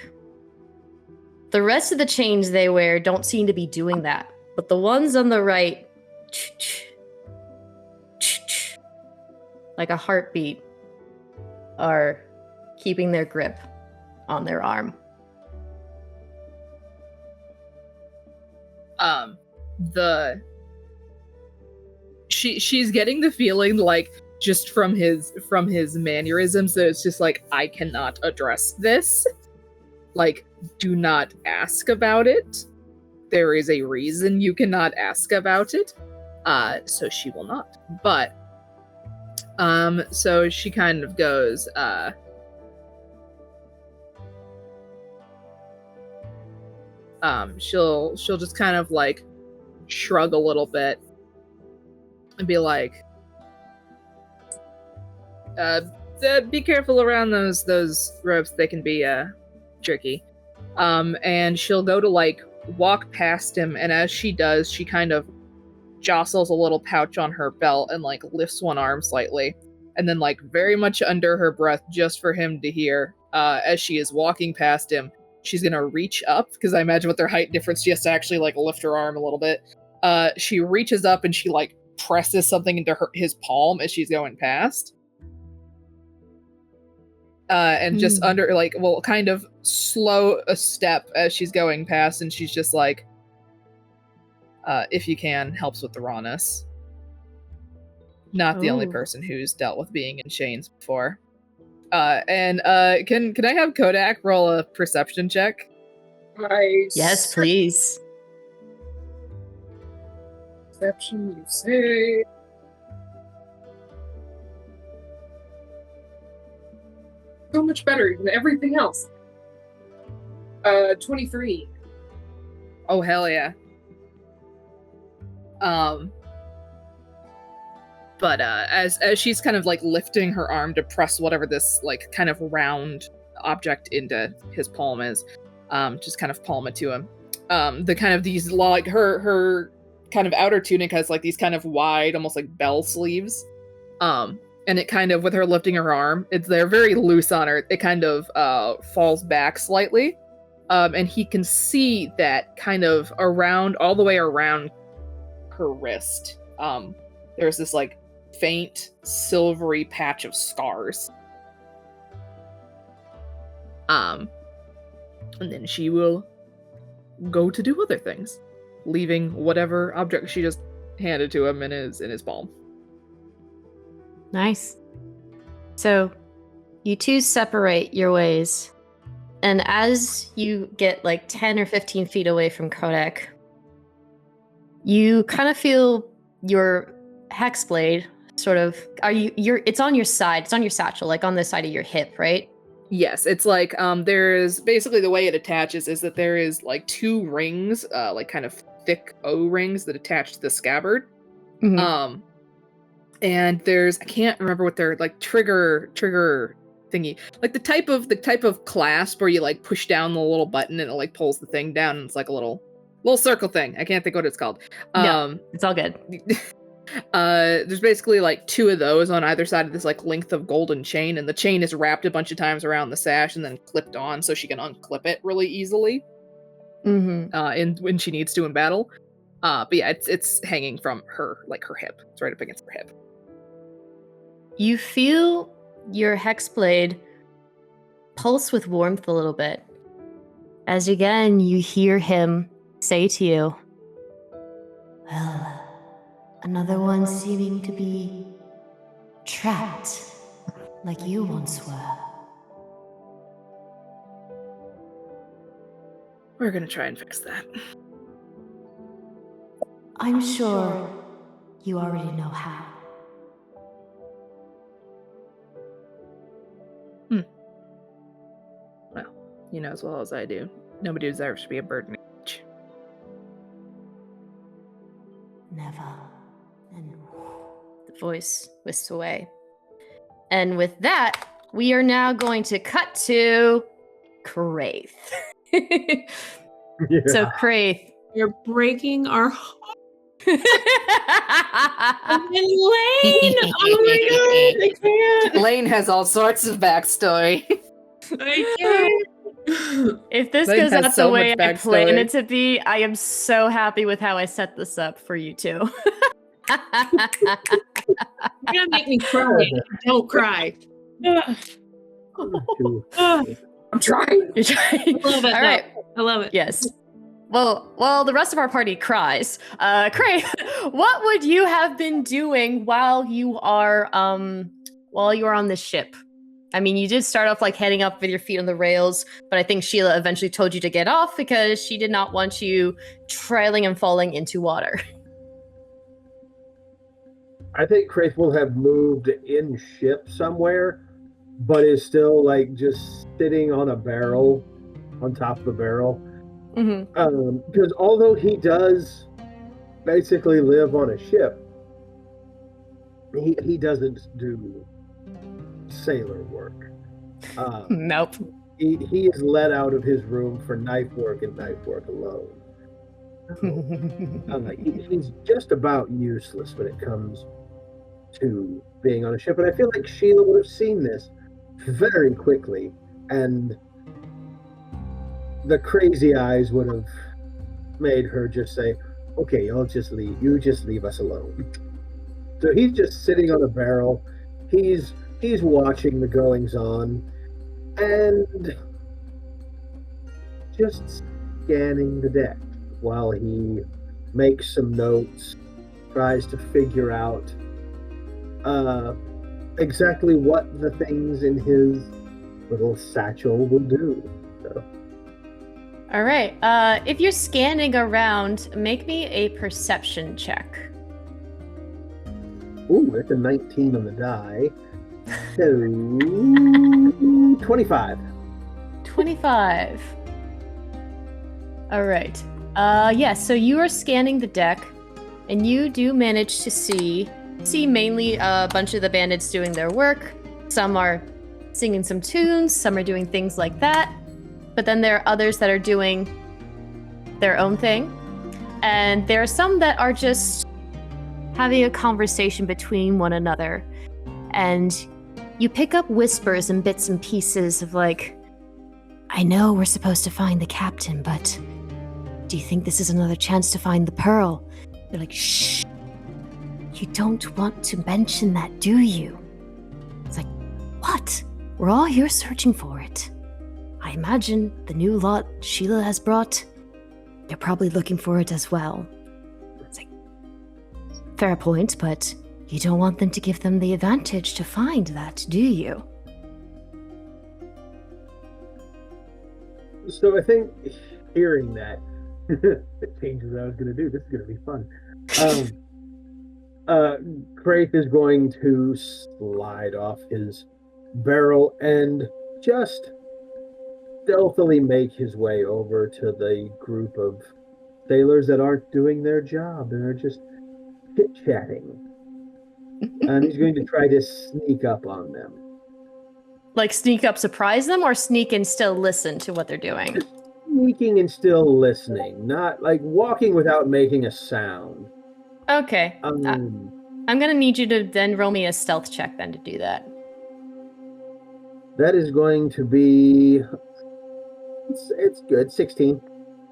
The rest of the chains they wear don't seem to be doing that. But the ones on the right, like a heartbeat, are keeping their grip on their arm. She's getting the feeling like just from his mannerisms that it's just like, I cannot address this. Like, do not ask about it. There is a reason you cannot ask about it. So she will not. But so she kind of goes, she'll just kind of like shrug a little bit and be like, be careful around those ropes, they can be tricky. And she'll go to like walk past him, and as she does, she kind of jostles a little pouch on her belt and like lifts one arm slightly, and then like very much under her breath, just for him to hear, as she is walking past him, she's gonna reach up, because I imagine with their height difference, she has to actually like lift her arm a little bit. She reaches up and she like presses something into his palm as she's going past. And just under, like, well, kind of slow a step as she's going past, and she's just like, if you can, helps with the rawness. not the only Ooh. person who's dealt with being in chains before. Can I have Kodak roll a perception check? Nice. Yes, please. Perception, you say. So much better than everything else. 23. Oh hell yeah. But as she's kind of like lifting her arm to press whatever this like kind of round object into his palm is, just kind of palm it to him. The kind of these like her kind of outer tunic has like these kind of wide, almost like bell sleeves. And it kind of, with her lifting her arm, they're very loose on her. It kind of falls back slightly. And he can see that kind of all the way around her wrist. There's this like faint silvery patch of scars. And then she will go to do other things, leaving whatever object she just handed to him in his palm. Nice. So, you two separate your ways, and as you get like 10 or 15 feet away from Kodak, you kind of feel your hexblade sort of. It's on your side. It's on your satchel, like on the side of your hip, right? Yes, it's like there's basically the way it attaches is that there is like two rings, like kind of thick O-rings that attach to the scabbard. Mm-hmm. And there's, I can't remember what they're like, trigger thingy, like the type of clasp where you like push down the little button and it like pulls the thing down, and it's like a little circle thing. I can't think what it's called. No, it's all good. There's basically like two of those on either side of this like length of golden chain, and the chain is wrapped a bunch of times around the sash and then clipped on so she can unclip it really easily. Mm-hmm. When she needs to in battle. But yeah, it's hanging from her, like her hip. It's right up against her hip. You feel your hexblade pulse with warmth a little bit, as again you hear him say to you, Well, another one seeming to be trapped like you once were. We're gonna try and fix that. I'm sure you already know how. Well, you know as well as I do, nobody deserves to be a burden. Never. And the voice whisks away. And with that, we are now going to cut to Craith. So Craith, you're breaking our heart. And Lain! Oh my god, I can't! Lain has all sorts of backstory. I can't. If this Lain goes has out so the way much I planned backstory. it to be, I am so happy with how I set this up for you two. You're gonna make me cry. Don't cry. I'm trying. You're trying. I love it. All right. I love it. Yes. Well, the rest of our party cries. Craith, what would you have been doing while you are on this ship? I mean, you did start off like heading up with your feet on the rails, but I think Sheila eventually told you to get off because she did not want you trailing and falling into water. I think Craith will have moved in ship somewhere, but is still like just sitting on a barrel, on top of the barrel. Mm-hmm. Because although he does basically live on a ship, he doesn't do sailor work. Nope. He is let out of his room for knife work and knife work alone. He's just about useless when it comes to being on a ship, and I feel like Sheila would have seen this very quickly, and the crazy eyes would have made her just say, "Okay, you just leave us alone." So he's just sitting on a barrel. He's watching the goings on and just scanning the deck while he makes some notes, tries to figure out exactly what the things in his little satchel will do. So. All right. If you're scanning around, make me a perception check. Ooh, that's a 19 on the die. So 25. 25. All right. Yeah, so you are scanning the deck, and you do manage to see mainly a bunch of the bandits doing their work. Some are singing some tunes, some are doing things like that. But then there are others that are doing their own thing. And there are some that are just having a conversation between one another. And you pick up whispers and bits and pieces of like, I know we're supposed to find the captain, but do you think this is another chance to find the pearl? They're like, shh. You don't want to mention that, do you? It's like, what? We're all here searching for it. I imagine the new lot Sheila has brought, they're probably looking for it as well. It's like, fair point, but you don't want them to give them the advantage to find that, do you? So I think hearing that, it changes what I was going to do. This is going to be fun. Craith is going to slide off his barrel and just stealthily make his way over to the group of sailors that aren't doing their job and are just chit-chatting. And he's going to try to sneak up on them. Like sneak up, surprise them, or sneak and still listen to what they're doing? Sneaking and still listening, not like walking without making a sound. Okay. I'm gonna need you to then roll me a stealth check then to do that. That is going to be... It's good. 16.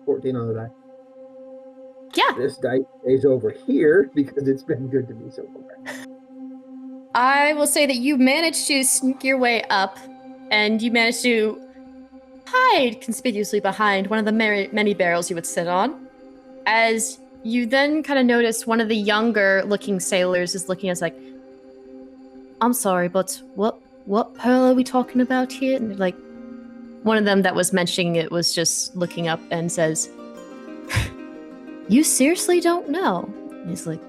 14 on the die. Yeah. This die stays over here because it's been good to me so far. I will say that you managed to sneak your way up, and you managed to hide conspicuously behind one of the many barrels you would sit on. As you then kind of notice one of the younger looking sailors is looking at us like, I'm sorry, but what pearl are we talking about here? And like, one of them that was mentioning it was just looking up and says, you seriously don't know? And he's like,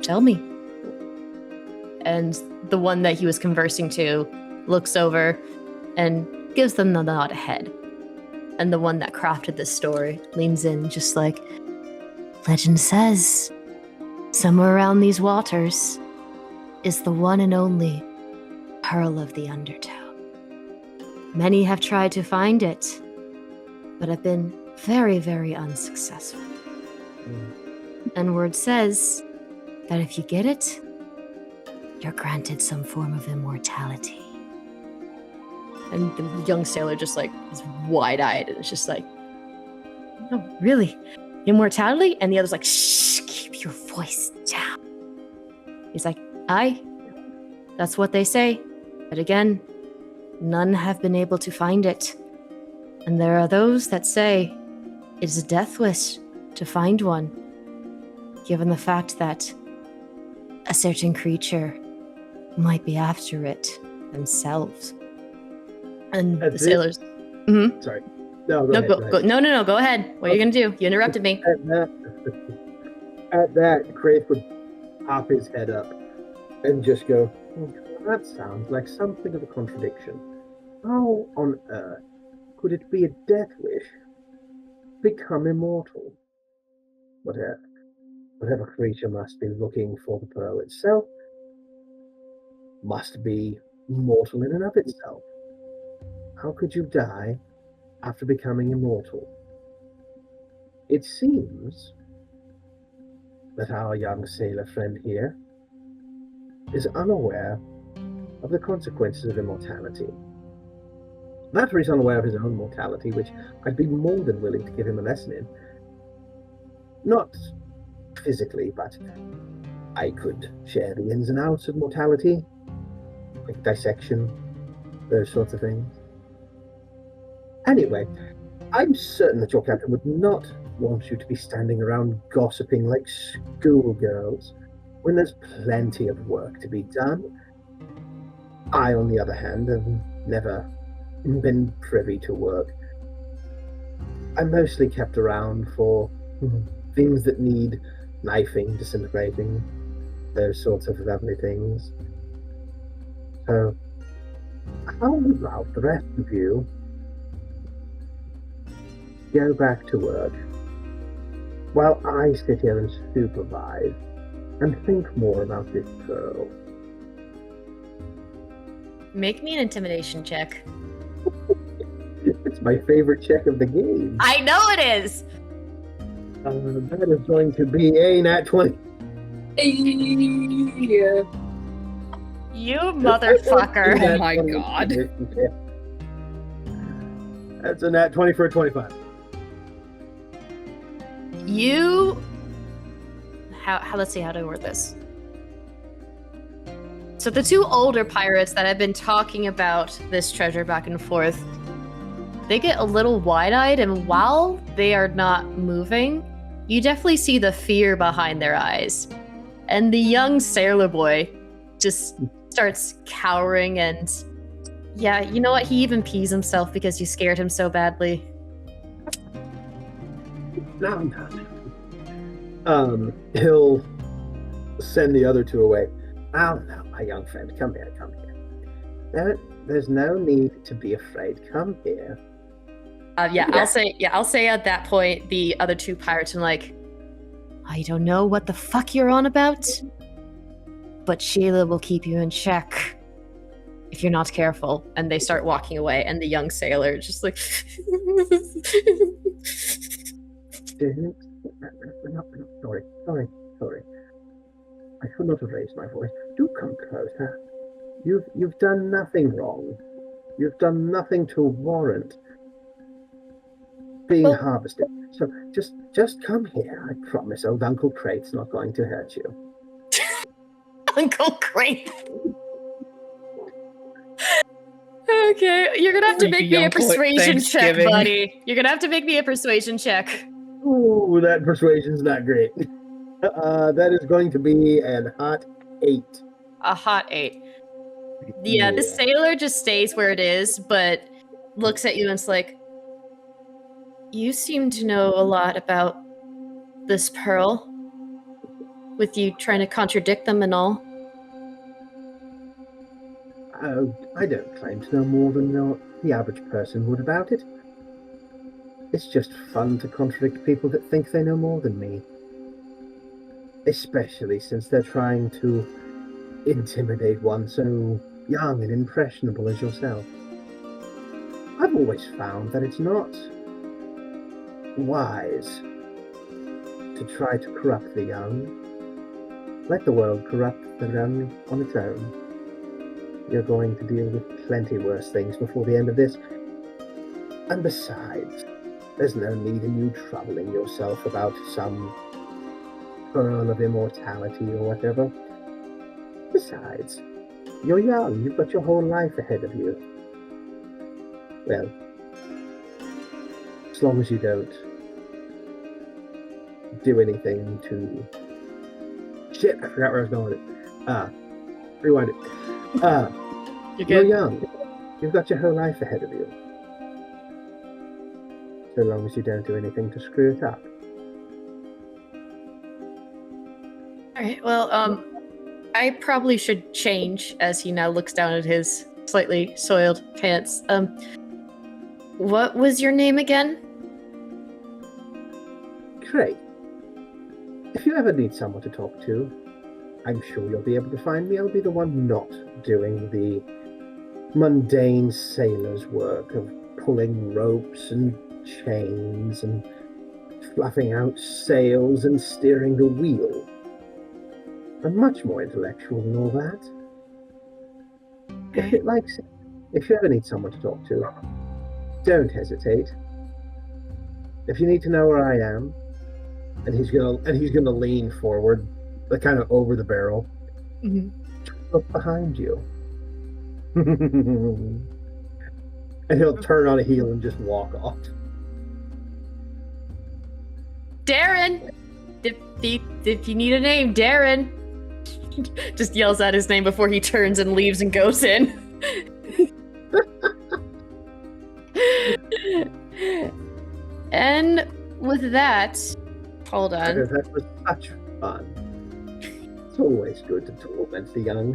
tell me. And the one that he was conversing to looks over and gives them the nod ahead. And the one that crafted this story leans in just like, legend says, somewhere around these waters is the one and only Pearl of the Undertow. Many have tried to find it, but have been very, very unsuccessful. And word says that if you get it, you're granted some form of immortality. And the young sailor just like is wide-eyed and it's just like, no, really? Immortality? And the other's like, shh, keep your voice down. He's like, aye, that's what they say. But again, none have been able to find it. And there are those that say it is a death wish to find one, given the fact that a certain creature might be after it themselves. And the sailors... Mm-hmm. Sorry. No, go ahead. No, go ahead. What are you going to do? You interrupted me. At that, Craith would pop his head up and just go, that sounds like something of a contradiction. How on earth could it be a death wish? Become immortal? Whatever creature must be looking for the pearl itself must be mortal in and of itself. How could you die after becoming immortal? It seems that our young sailor friend here is unaware of the consequences of immortality. Matter he's unaware of his own mortality, which I'd be more than willing to give him a lesson in. Not physically, but I could share the ins and outs of mortality, like dissection, those sorts of things. Anyway, I'm certain that your captain would not want you to be standing around gossiping like schoolgirls when there's plenty of work to be done. I, on the other hand, have never been privy to work. I'm mostly kept around for things that need knifing, disintegrating, those sorts of lovely things. So, how about the rest of you go back to work while I sit here and supervise and think more about this pearl? Make me an intimidation check. It's my favorite check of the game. I know it is! That is going to be a nat 20. Yeah. You motherfucker. Oh my god. That's a nat 20 for a 25. You... let's see, how do I word this? So the two older pirates that have been talking about this treasure back and forth, they get a little wide-eyed, and while they are not moving, you definitely see the fear behind their eyes. And the young sailor boy just starts cowering, and yeah, you know what? He even pees himself because you scared him so badly. No. He'll send the other two away. Oh no, my young friend, come here. There's no need to be afraid. Come here. I'll say at that point, the other two pirates are like, I don't know what the fuck you're on about, but Sheila will keep you in check if you're not careful. And they start walking away, and the young sailor is just like... Sorry. I should not have raised my voice. Do come closer. You've done nothing wrong. You've done nothing to warrant being harvested. So just come here. I promise old Uncle Craith's not going to hurt you. Uncle Craith. Okay, you're gonna have to make me a persuasion check, buddy. You're gonna have to make me a persuasion check. Ooh, that persuasion's not great. That is going to be a hot 8. A hot 8. Yeah, the sailor just stays where it is, but looks at you and it's like, you seem to know a lot about this pearl, with you trying to contradict them and all. Oh, I don't claim to know more than the average person would about it. It's just fun to contradict people that think they know more than me. Especially since they're trying to intimidate one so young and impressionable as yourself. I've always found that it's not wise to try to corrupt the young. Let the world corrupt the young on its own. You're going to deal with plenty worse things before the end of this. And besides, there's no need in you troubling yourself about some pearl of immortality or whatever. Besides, you're young. You've got your whole life ahead of you. Well, as long as you don't do anything to... Shit, I forgot where I was going with it. Rewind it. You're young. You've got your whole life ahead of you. So long as you don't do anything to screw it up. Alright, well, I probably should change as he now looks down at his slightly soiled pants. What was your name again? Craith. If you ever need someone to talk to, I'm sure you'll be able to find me. I'll be the one not doing the mundane sailor's work of pulling ropes and chains and fluffing out sails and steering the wheel. I'm much more intellectual than all that. If you ever need someone to talk to, don't hesitate. If you need to know where I am, and he's gonna lean forward, like kind of over the barrel. Mm-hmm. Look behind you. And he'll turn on a heel and just walk off. Darren! If you need a name, Darren! Just yells out his name before he turns and leaves and goes in. And with that, hold on. That was such fun. It's always good to torment the young.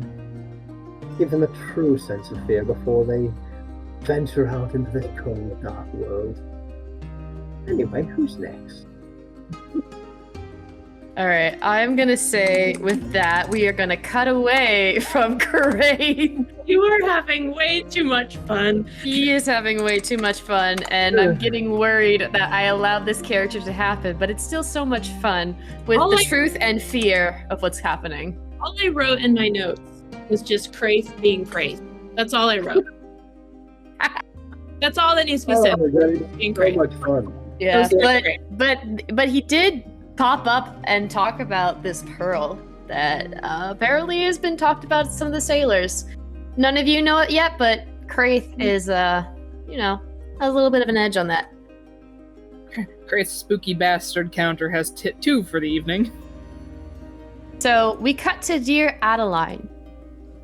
Give them a true sense of fear before they venture out into this cold, dark world. Anyway, who's next? All right, I'm gonna say with that, we are gonna cut away from Craith. You are having way too much fun. He is having way too much fun, and I'm getting worried that I allowed this character to happen, but it's still so much fun with the truth and fear of what's happening. All I wrote in my notes was just Craith being Craith. That's all I wrote. That's all that needs to be said. Being so much fun. Yeah, but he did pop up and talk about this pearl that apparently has been talked about to some of the sailors. None of you know it yet, but Craith is, has a little bit of an edge on that. Craith's spooky bastard counter has 2 for the evening. So we cut to dear Adeline,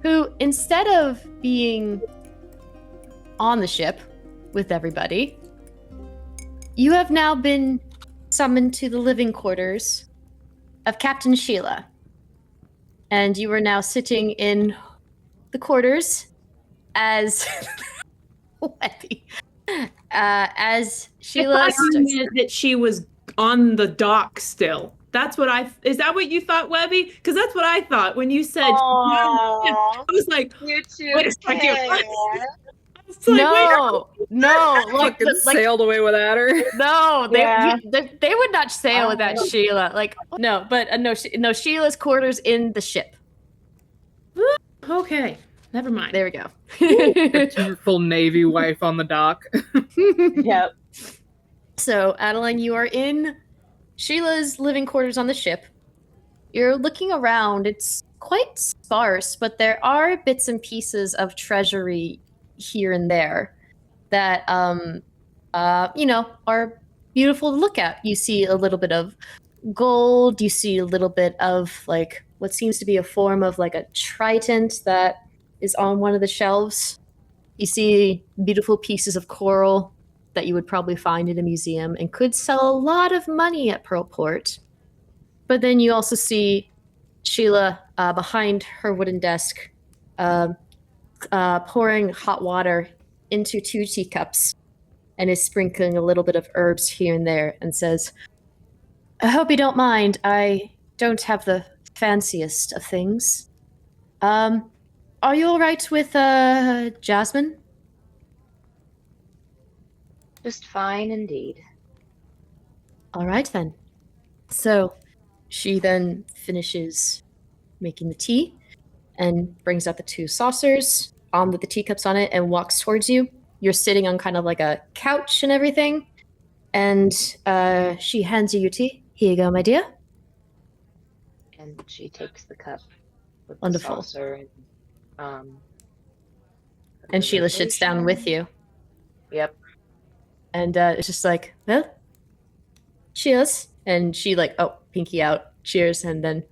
who, instead of being on the ship with everybody, you have now been summoned to the living quarters of Captain Sheila. And you are now sitting in the quarters as Webby. As Sheila that she was on the dock still. That's what is that what you thought, Webby? Because that's what I thought when you said I was like, You too. wait a second. No, Fucking sailed away without her. No, they would not sail without Sheila. Like, no, but no, Sheila's quarters in the ship. Okay, never mind. There we go. A full Navy wife on the dock. Yep. So, Adeline, you are in Sheila's living quarters on the ship. You're looking around. It's quite sparse, but there are bits and pieces of treasury here and there that are beautiful to look at. You see a little bit of gold, you see a little bit of like what seems to be a form of like a trident that is on one of the shelves. You see beautiful pieces of coral that you would probably find in a museum and could sell a lot of money at Pearlport. But then you also see Sheila behind her wooden desk pouring hot water into 2 teacups and is sprinkling a little bit of herbs here and there and says, I hope you don't mind. I don't have the fanciest of things. Are you all right with Jasmine? Just fine indeed. All right then. So she then finishes making the tea and brings out the 2 saucers with the teacups on it and walks towards you. You're sitting on kind of like a couch and everything. And she hands you your tea. Here you go, my dear. And she takes the cup with Wonderful. the saucer and Sheila sits down with you. Yep. And it's just like, well, cheers. And she like, pinky out, cheers, and then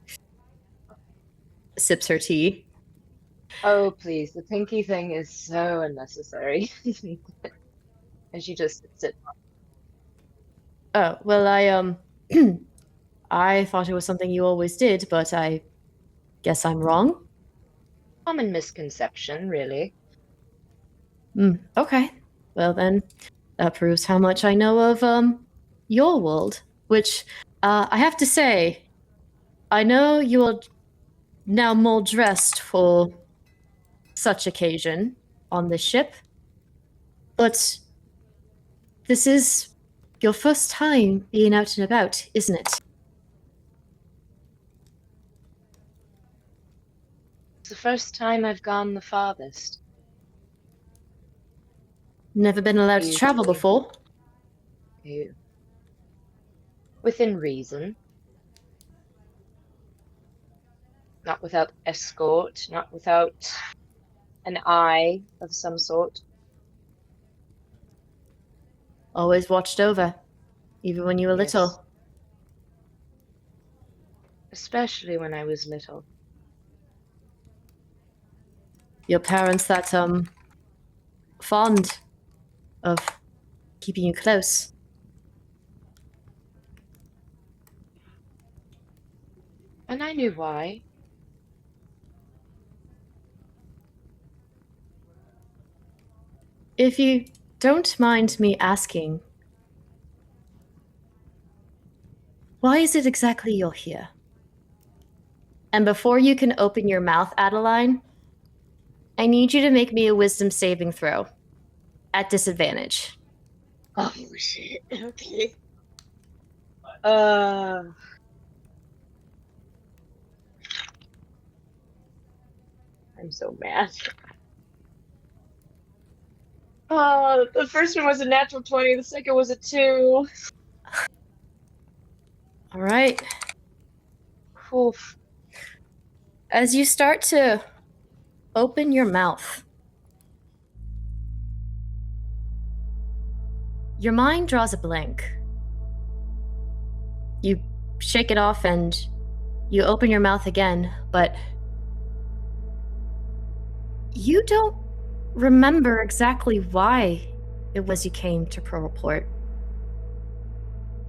sips her tea. Oh, please. The pinky thing is so unnecessary. And she just sits. Oh, well, I thought it was something you always did, but I guess I'm wrong. Common misconception, really. Okay. Well, then, that proves how much I know of your world, which I have to say, I know you are now more dressed for such occasion on this ship, but this is your first time being out and about, isn't it? It's the first time I've gone the farthest. Never been allowed to travel before? You. Within reason. Not without escort, not without an eye of some sort. Always watched over, even when you were Yes. little. Especially when I was little. your parents that, fond of keeping you close. And I knew why. If you don't mind me asking, why is it exactly you're here? And before you can open your mouth, Adeline, I need you to make me a wisdom saving throw. At disadvantage. Oh, shit. Okay. I'm so mad. The first one was a natural 20, the second was a 2. All right. Oof. As you start to open your mouth, your mind draws a blank. You shake it off and you open your mouth again, but you don't remember exactly why it was you came to Pro Report.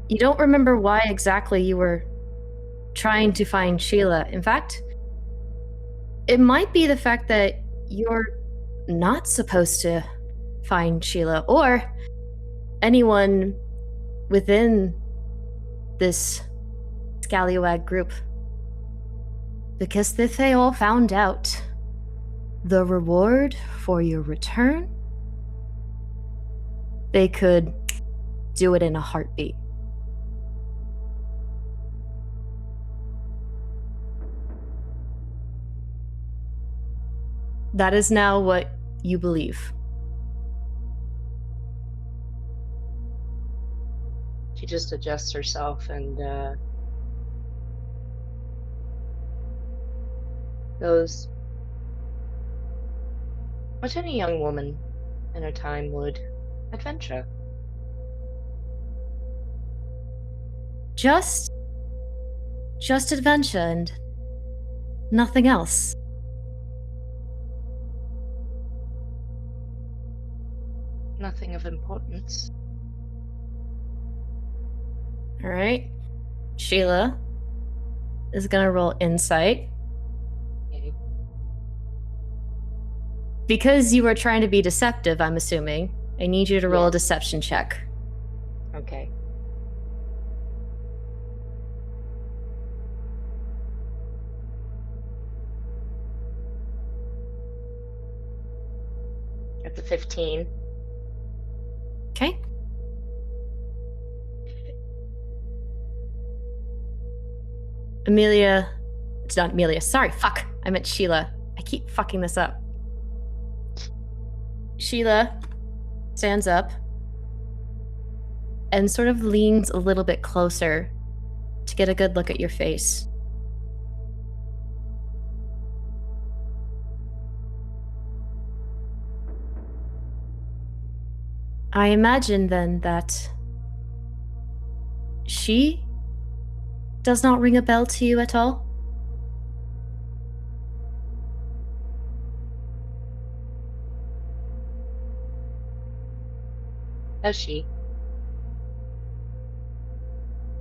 You don't remember why exactly you were trying to find Sheila. In fact, it might be the fact that you're not supposed to find Sheila or anyone within this scallywag group. Because if they all found out the reward for your return, they could do it in a heartbeat. That is now what you believe. She just adjusts herself and goes, what any young woman in her time would adventure. Just adventure and nothing else. Nothing of importance. All right. Sheila is gonna roll insight. Okay. Because you were trying to be deceptive, I'm assuming, I need you to roll a Yes. deception check. Okay. That's a 15. Okay. Amelia. It's not Amelia. Sorry, fuck. I meant Sheila. I keep fucking this up. Sheila stands up and sort of leans a little bit closer to get a good look at your face. I imagine then that she does not ring a bell to you at all? Does she?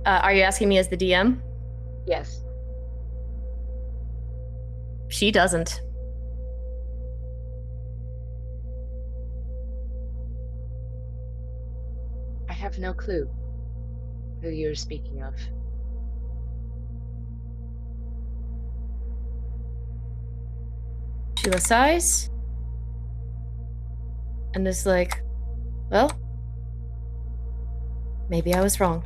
Are you asking me as the DM? Yes. She doesn't. I have no clue who you're speaking of. Sheila sighs and is like, well, maybe I was wrong.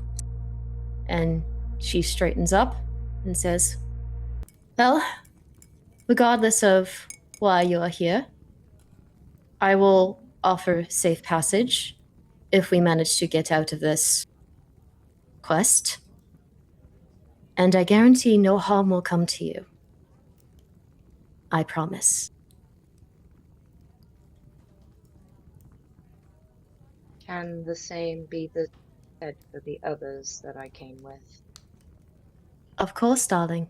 And she straightens up and says, well, regardless of why you are here, I will offer safe passage if we manage to get out of this quest. And I guarantee no harm will come to you. I promise. Can the same be said for the others that I came with? Of course, darling.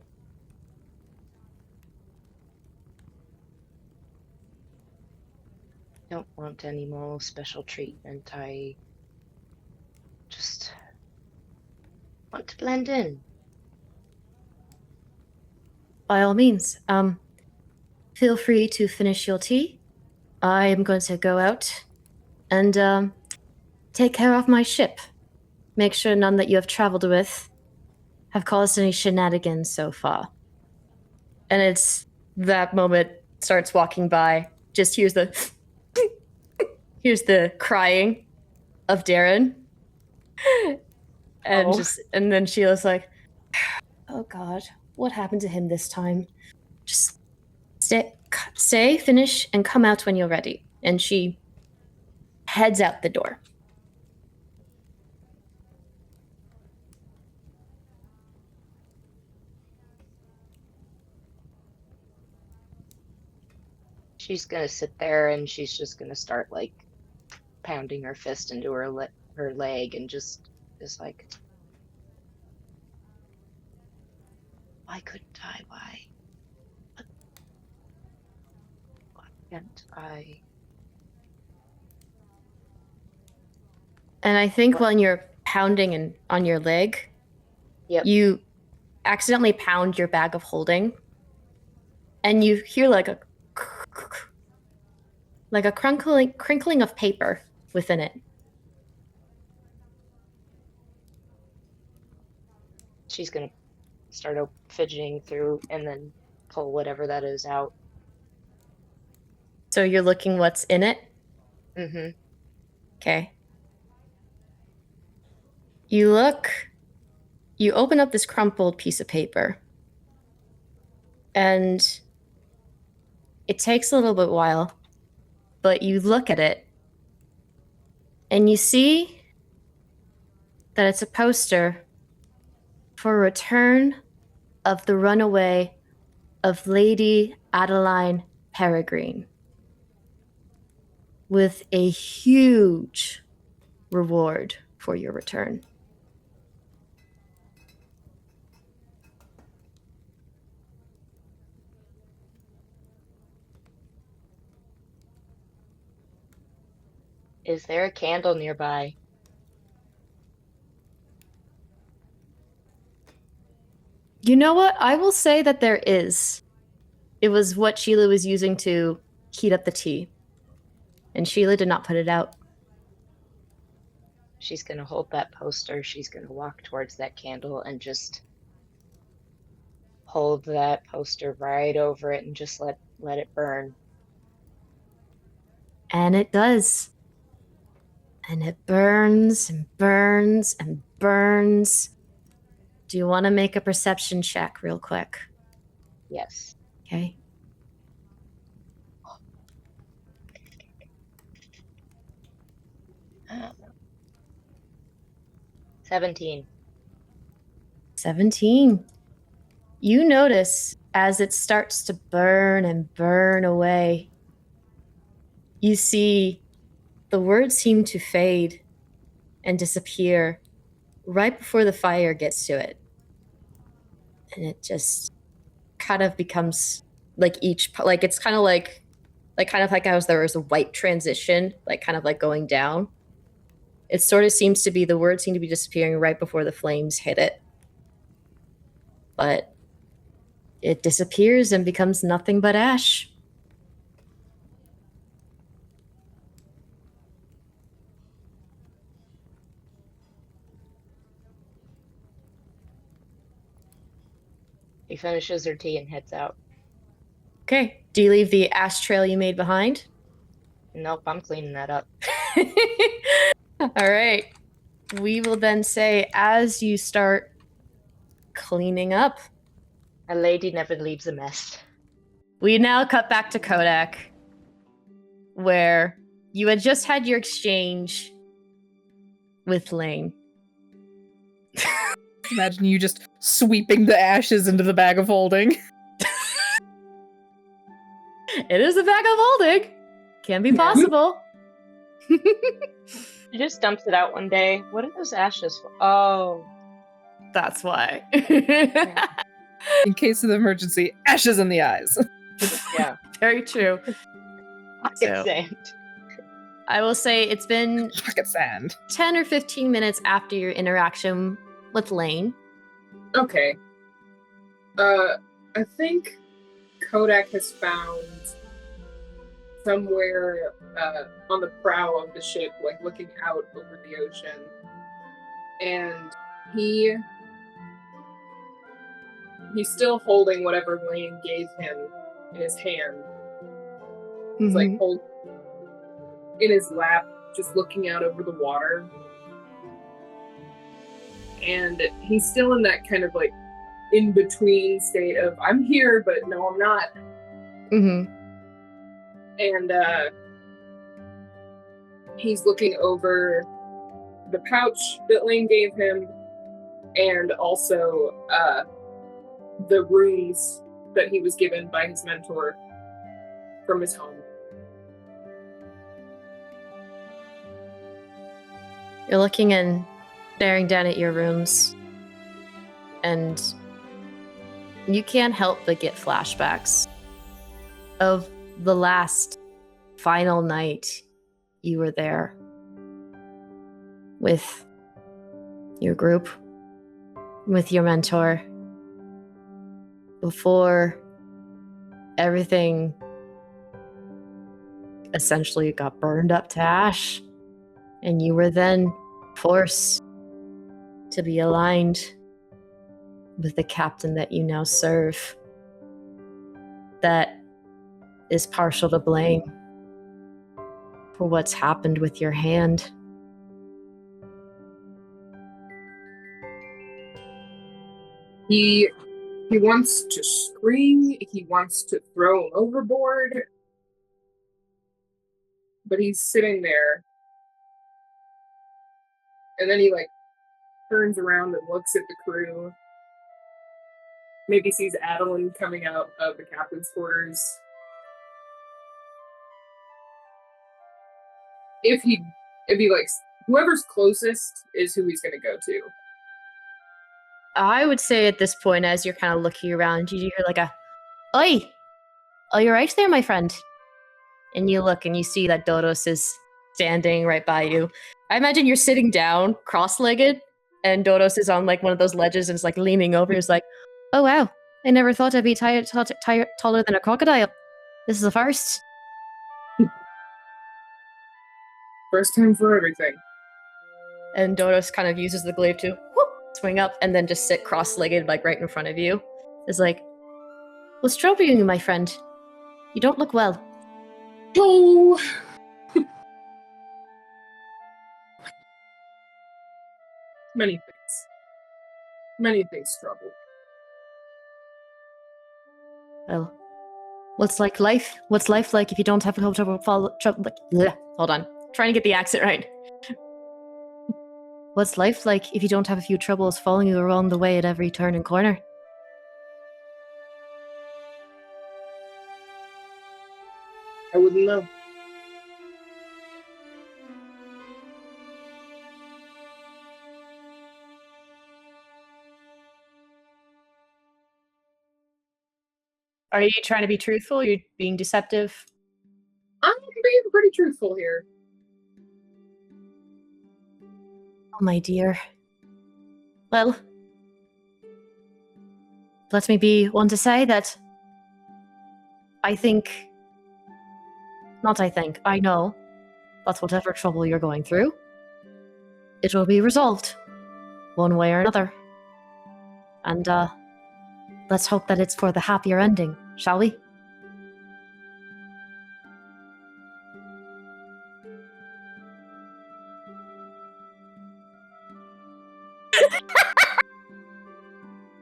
don't want any more special treatment. I just want to blend in. By all means, feel free to finish your tea. I am going to go out and take care of my ship. Make sure none that you have traveled with have caused any shenanigans so far. And it's that moment starts walking by, just hears the crying of Darren. And and then Sheila's like, oh God, what happened to him this time? Just stay, finish, and come out when you're ready. And she heads out the door. She's gonna sit there and she's just gonna start like pounding her fist into her leg and just is like, why couldn't I? Why can't I? And I think when you're pounding on your leg, you accidentally pound your bag of holding, and you hear like a crinkling of paper within it. She's gonna start fidgeting through and then pull whatever that is out. So you're looking what's in it? Mm-hmm. Okay. You open up this crumpled piece of paper, and it takes a little bit while, but you look at it, and you see that it's a poster for a return of the runaway of Lady Adeline Peregrine, with a huge reward for your return. Is there a candle nearby? You know what? I will say that there is. It was what Sheila was using to heat up the tea. And Sheila did not put it out. She's gonna hold that poster. She's gonna walk towards that candle and just hold that poster right over it and just let it burn. And it does. And it burns and burns and burns. Do you want to make a perception check real quick? Yes. Okay. Uh, 17. 17. You notice as it starts to burn and burn away, you see the words seem to fade and disappear right before the fire gets to it. And it just kind of becomes like it's kind of like how there was a white transition, like kind of like going down. It sort of seems to be, the words seem to be disappearing right before the flames hit it. But it disappears and becomes nothing but ash. He finishes her tea and heads out. Okay. Do you leave the ash trail you made behind? Nope, I'm cleaning that up. All right. We will then say, as you start cleaning up, A lady never leaves a mess. we now cut back to Kodak, where you had just had your exchange with Lain. Imagine you just sweeping the ashes into the bag of holding. It is a bag of holding. Can be possible. She just dumps it out one day. What are those ashes for? Oh. That's why. In case of emergency, ashes in the eyes. Yeah. Very true. So, Sand. I will say it's been Pocket sand. 10 or 15 minutes after your interaction with Lain. Okay. I think Kodak has found somewhere on the prow of the ship, like looking out over the ocean, and he's still holding whatever Lain gave him in his hand. He's like hold in his lap, just looking out over the water. And he's still in that kind of like in-between state of, I'm here, but no, I'm not. And he's looking over the pouch that Lain gave him, and also the runes that he was given by his mentor from his home. You're looking and staring down at your runes, and you can't help but get flashbacks of the last final night you were there with your group, with your mentor, before everything essentially got burned up to ash, and you were then forced to be aligned with the captain that you now serve, that is partial to blame for what's happened with your hand. He wants to scream, he wants to throw him overboard, but he's sitting there, and then he like turns around and looks at the crew, maybe sees Adeline coming out of the captain's quarters. If he likes, whoever's closest is who he's gonna go to. I would say at this point, as you're kind of looking around, you hear like a, "Oi! Oh, you're right there, my friend." And you look and you see that Dodos is standing right by you. I imagine you're sitting down, cross-legged, and Dodos is on like one of those ledges and is like leaning over. He's like, "Oh wow, I never thought I'd be taller than a crocodile. This is the first." First time for everything. And Dodos kind of uses the glaive to whoop, swing up and then just sit cross-legged like right in front of you. It's like, "What's troubling you, my friend? You don't look well." Oh! Many things. Many things trouble. Well, what's life like if you don't have trouble? Hold on, trying to get the accent right. What's life like if you don't have a few troubles following you along the way at every turn and corner? I wouldn't know. Are you trying to be truthful? Are you being deceptive? I'm being pretty truthful here. Oh, my dear. Well, let me be one to say that I know that whatever trouble you're going through, it will be resolved one way or another. And let's hope that it's for the happier ending, shall we?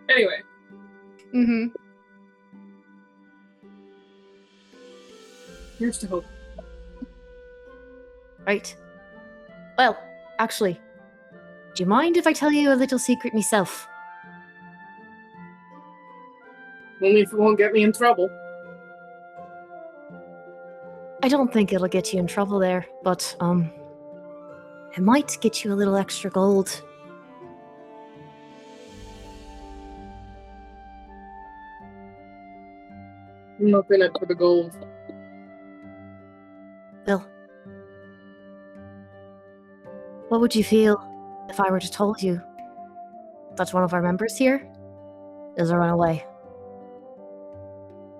Anyway. Here's to hope. Right. Well, actually, do you mind if I tell you a little secret myself? Only if it won't get me in trouble. I don't think it'll get you in trouble there, but, it might get you a little extra gold. I'm not in it for the gold. Well, What would you feel if I were to told you that one of our members here is a runaway?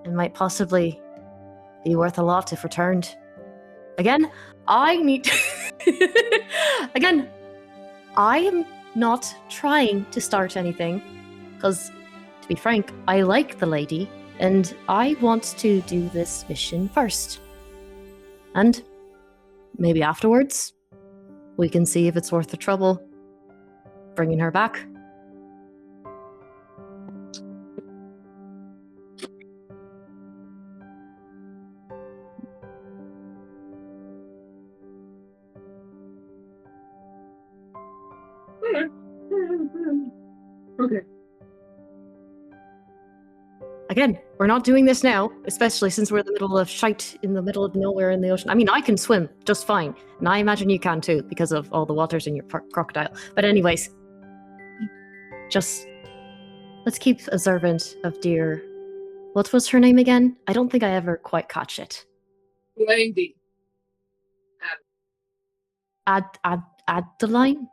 It might possibly be worth a lot if returned. Again, I need... Again, I am not trying to start anything, because, to be frank, I like the lady, and I want to do this mission first. And maybe afterwards, we can see if it's worth the trouble bringing her back. Okay. Again, we're not doing this now, especially since we're in the middle of shite in the middle of nowhere in the ocean. I mean, I can swim just fine, and I imagine you can too, because of all the waters in your crocodile. But anyways, just let's keep observant of dear... What was her name again? I don't think I ever quite catch it. Lady. Adeline?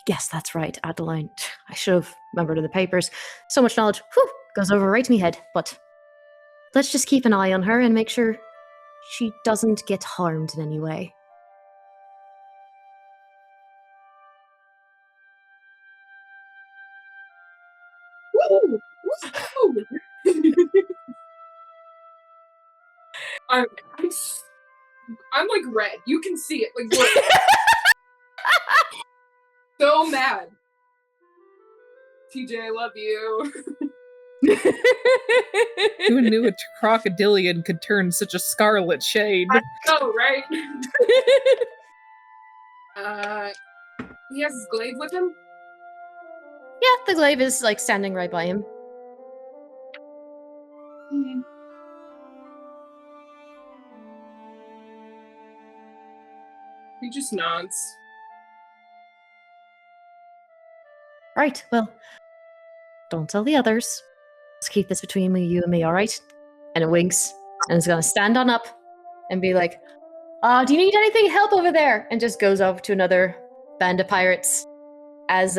Yes, that's right, Adeline. I should have remembered in the papers. So much knowledge, goes over right to me head. But let's just keep an eye on her and make sure she doesn't get harmed in any way. Woo! Woo! I'm like red. You can see it. Like, look. So mad. TJ, I love you. Who knew a crocodilian could turn such a scarlet shade? I know, right? He has his glaive with him? Yeah, the glaive is like standing right by him. Mm-hmm. He just nods. Right, well, don't tell the others. Let's keep this between you and me, alright? And it winks, and it's gonna stand on up and be like, do you need anything help over there? And just goes over to another band of pirates as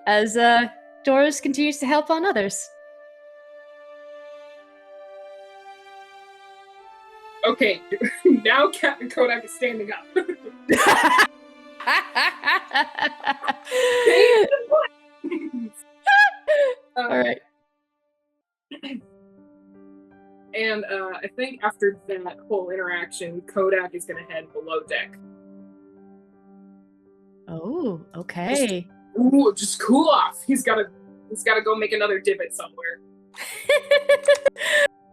as Doris continues to help on others. Okay, now Captain Kodak is standing up. All right. And I think after that whole interaction, Kodak is going to head below deck. Oh, okay. Just cool off. He's got to go make another divot somewhere.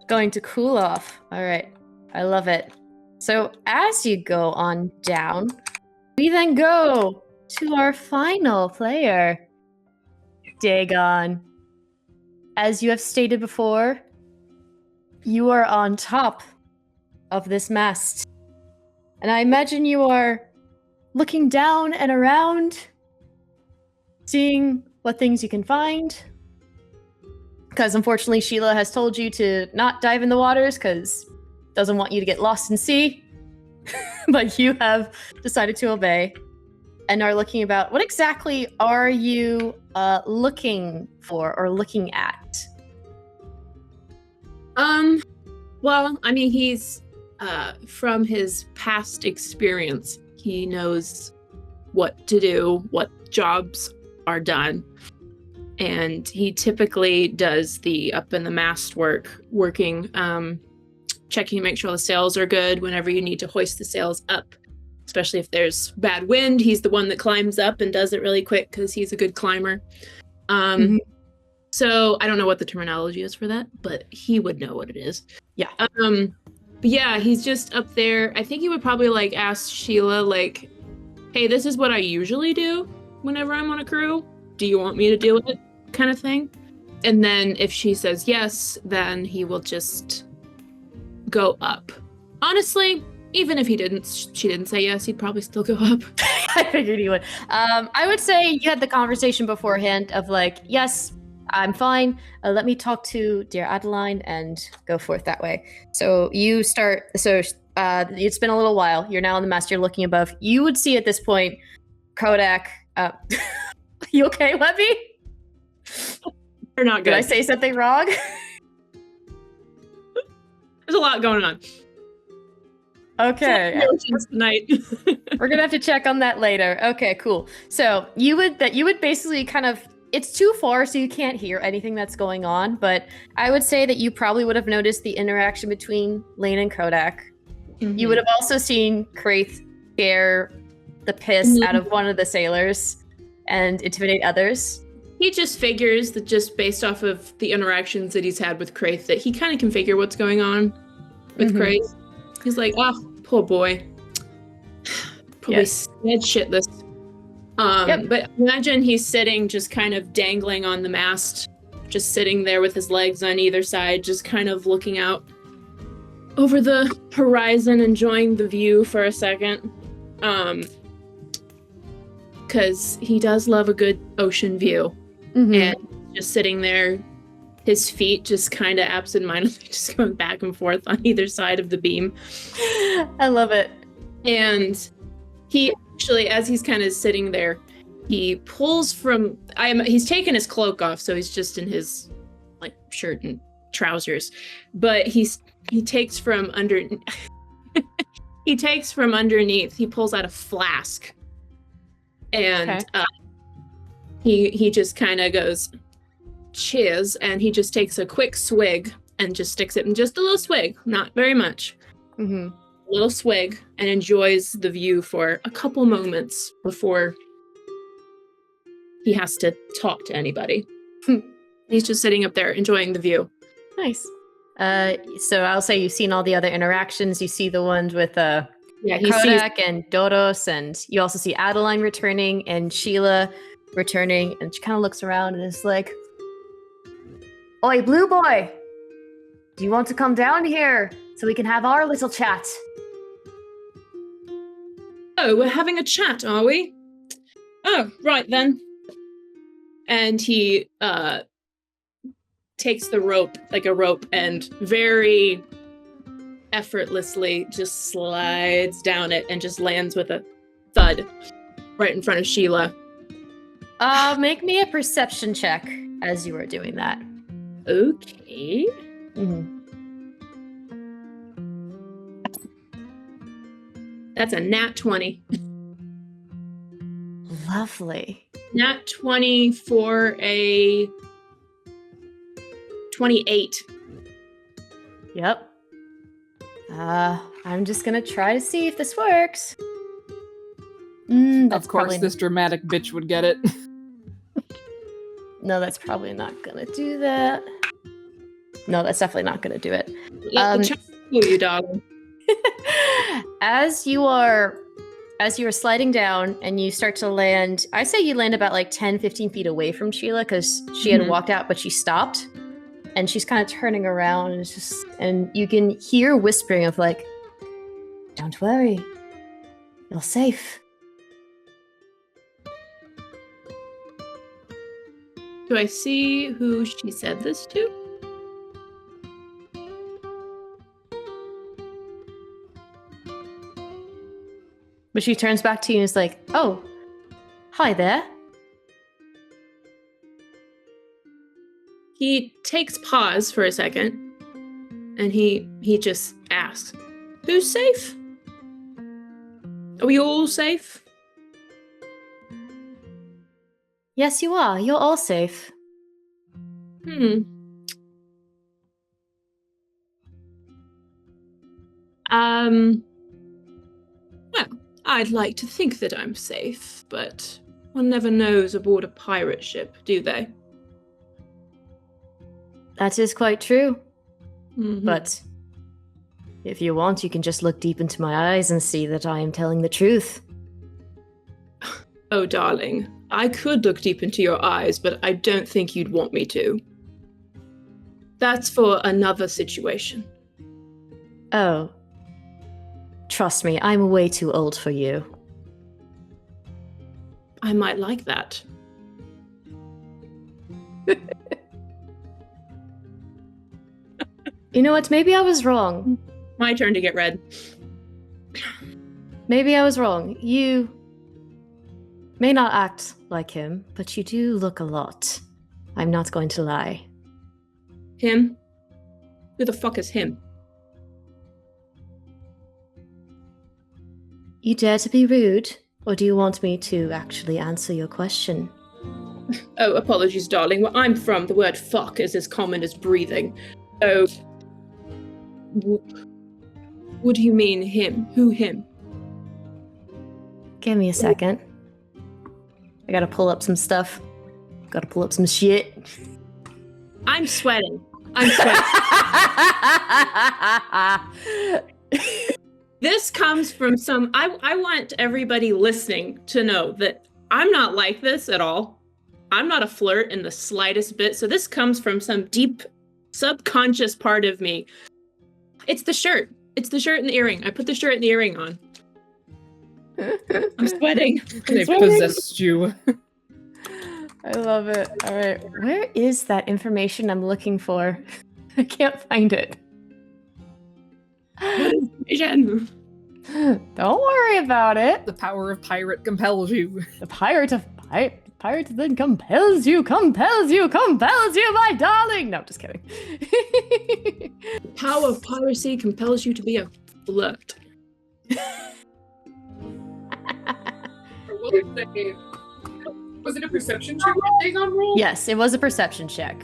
Going to cool off. All right. I love it. So as you go on down, we then go to our final player, Dagon. As you have stated before, you are on top of this mast. And I imagine you are looking down and around, seeing what things you can find. Because unfortunately, Sheila has told you to not dive in the waters because doesn't want you to get lost in sea. But you have decided to obey and are looking about. What exactly are you looking for or looking at? Well, I mean, he's from his past experience, he knows what to do, what jobs are done. And he typically does the up in the mast working, checking to make sure the sails are good whenever you need to hoist the sails up. Especially if there's bad wind, he's the one that climbs up and does it really quick because he's a good climber. So I don't know what the terminology is for that, but he would know what it is. Yeah. But yeah, he's just up there. I think he would probably like ask Sheila, like, hey, this is what I usually do whenever I'm on a crew. Do you want me to do it? Kind of thing. And then if she says yes, then he will just go up. Honestly, even if she didn't say yes, he'd probably still go up. I figured he would. I would say you had the conversation beforehand of like, yes, I'm fine. Let me talk to dear Adeline and go forth that way. So you start. So It's been a little while. You're now in the mast. You're looking above. You would see at this point, Kodak. You okay, Webby? You're not good. Did I say something wrong? There's a lot going on. Okay. Tonight. We're gonna have to check on that later. Okay, cool. So you would basically kind of, it's too far so you can't hear anything that's going on, but I would say that you probably would have noticed the interaction between Lain and Kodak. Mm-hmm. You would have also seen Craith scare the piss out of one of the sailors and intimidate others. He just figures that just based off of the interactions that he's had with Craith, that he kind of can figure what's going on with Craith. He's like, oh, poor boy. Probably scared shitless. But imagine he's sitting just kind of dangling on the mast, just sitting there with his legs on either side, just kind of looking out over the horizon, enjoying the view for a second. Because he does love a good ocean view. And just sitting there, his feet just kind of absentmindedly just going back and forth on either side of the beam. I love it. And he actually, as he's kind of sitting there, he pulls from, he's taken his cloak off, so he's just in his like shirt and trousers. But he takes from under, he takes from underneath, he pulls out a flask. And he just kind of goes, cheers, and he just takes a quick swig and just sticks it in just a little swig, not very much. A little swig, and enjoys the view for a couple moments before he has to talk to anybody. He's just sitting up there enjoying the view. Nice. So I'll say you've seen all the other interactions. You see the ones with Kodak and Doros, and you also see Adeline returning and Sheila returning, and she kind of looks around and is like, "Oi, blue boy, do you want to come down here so we can have our little chat?" Oh, we're having a chat, are we? Oh, right then. And he takes the rope, like a rope, and very effortlessly just slides down it and just lands with a thud right in front of Sheila. Make me a perception check as you are doing that. Okay. That's a nat 20. Lovely. Nat 20 for a 28. Yep. I'm just gonna try to see if this works. Of course, this dramatic bitch would get it. No, that's probably not gonna do that. No, that's definitely not gonna do it. Let the child fool you, dog. As you are sliding down and you start to land, I say you land about like 10, 15 feet away from Sheila, because she had walked out, but she stopped. And she's kind of turning around, and you can hear whispering of like, "Don't worry, you're safe." Do I see who she said this to? But she turns back to you and is like, "Oh, hi there." He takes pause for a second, and he just asks, "Who's safe? Are we all safe?" "Yes, you are. You're all safe." Well, I'd like to think that I'm safe, but one never knows aboard a pirate ship, do they? That is quite true. But if you want, you can just look deep into my eyes and see that I am telling the truth. Oh, darling, I could look deep into your eyes, but I don't think you'd want me to. That's for another situation. Oh. Trust me, I'm way too old for you. I might like that. You know what? Maybe I was wrong. My turn to get red. maybe I was wrong. You may not act like him, but you do look a lot. I'm not going to lie. Him? Who the fuck is him? You dare to be rude, or do you want me to actually answer your question? Oh, apologies, darling. Where I'm from, the word fuck is as common as breathing. So, what do you mean, him? Who him? Give me a second. I gotta pull up some stuff. Gotta pull up some shit. I'm sweating. This comes from some... I want everybody listening to know that I'm not like this at all. I'm not a flirt in the slightest bit, so this comes from some deep subconscious part of me. It's the shirt. It's the shirt and the earring. I put the shirt and the earring on. I'm sweating. They possessed you. I love it. All right. Where is that information I'm looking for? I can't find it. Information. Don't worry about it. The power of pirate compels you. The pirate then compels you, my darling. No, just kidding. The power of piracy compels you to be a flirt. Was it a perception check that Dagon rolled? Yes, it was a perception check.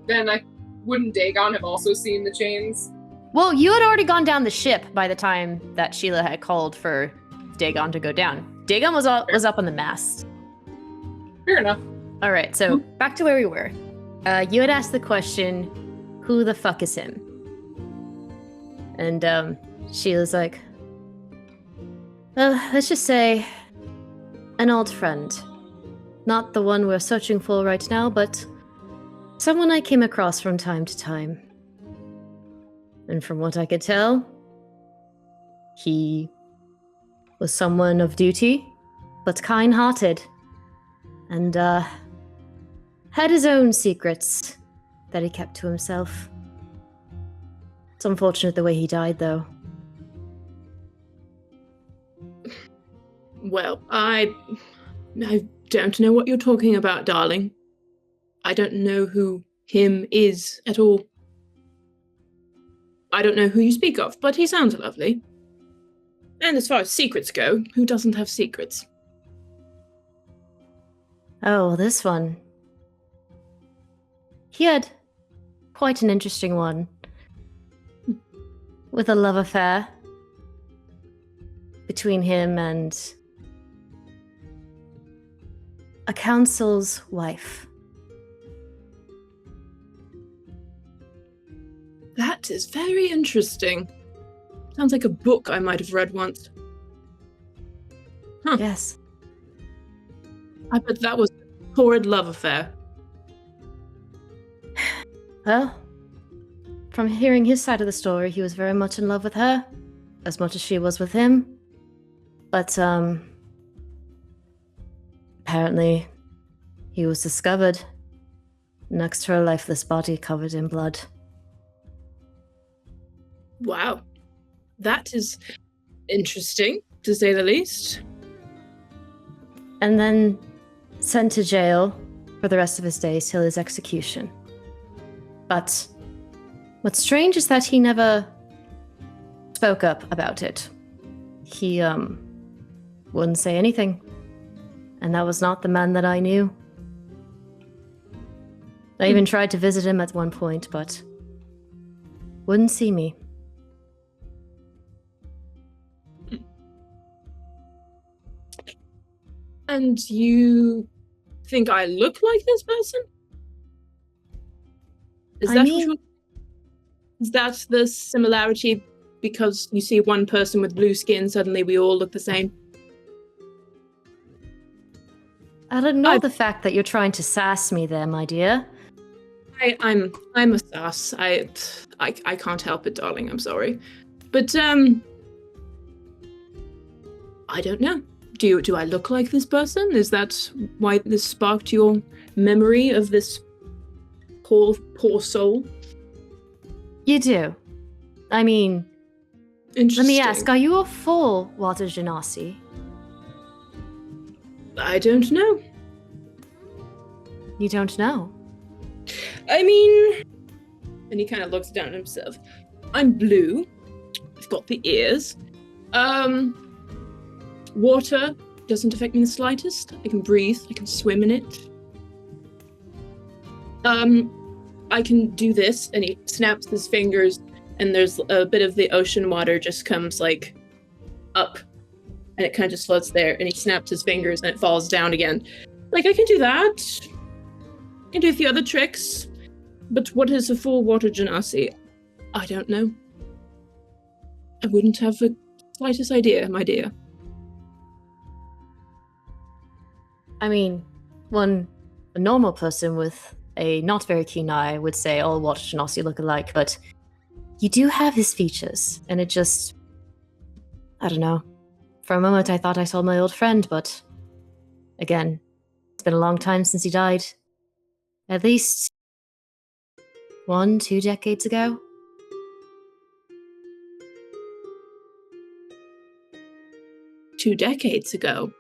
Then wouldn't Dagon have also seen the chains? Well, you had already gone down the ship by the time that Sheila had called for Dagon to go down. Dagon was up on the mast. Fair enough. All right, so back to where we were. You had asked the question, who the fuck is him? And Sheila's like, let's just say an old friend. Not the one we're searching for right now, but someone I came across from time to time. And from what I could tell, he was someone of duty, but kind-hearted, and had his own secrets that he kept to himself. It's unfortunate the way he died, though. Well, I don't know what you're talking about, darling. I don't know who him is at all. I don't know who you speak of, but he sounds lovely. And as far as secrets go, who doesn't have secrets? Oh, this one. He had quite an interesting one. With a love affair between him and a council's wife. That is very interesting. Sounds like a book I might have read once. Huh. Yes. I bet that was a horrid love affair. Well, from hearing his side of the story, he was very much in love with her, as much as she was with him. But, apparently, he was discovered next to her lifeless body covered in blood. Wow. That is interesting, to say the least. And then sent to jail for the rest of his days till his execution. But what's strange is that he never spoke up about it. He, wouldn't say anything. And that was not the man that I knew. I even tried to visit him at one point, but wouldn't see me. And you think I look like this person? Is that the similarity? Because you see one person with blue skin, suddenly we all look the same? I don't know the fact that you're trying to sass me there, my dear. I'm a sass. I can't help it, darling. I'm sorry, but I don't know. Do I look like this person? Is that why this sparked your memory of this poor soul? You do. I mean, Interesting. Let me ask, are you a full water genasi? I don't know. You don't know? I mean... And he kind of looks down at himself. I'm blue. I've got the ears. Water doesn't affect me in the slightest. I can breathe. I can swim in it. I can do this, and he snaps his fingers, and there's a bit of the ocean water just comes, like, up, and it kind of just floats there, and he snaps his fingers, and it falls down again. Like, I can do that. I can do a few other tricks. But what is a full water genasi? I don't know. I wouldn't have the slightest idea, my dear. I mean, a normal person with a not very keen eye would say all water genasi look alike, but you do have his features, and it just... I don't know. For a moment I thought I saw my old friend, but... Again, it's been a long time since he died. At least... 1-2 decades ago? Two decades ago.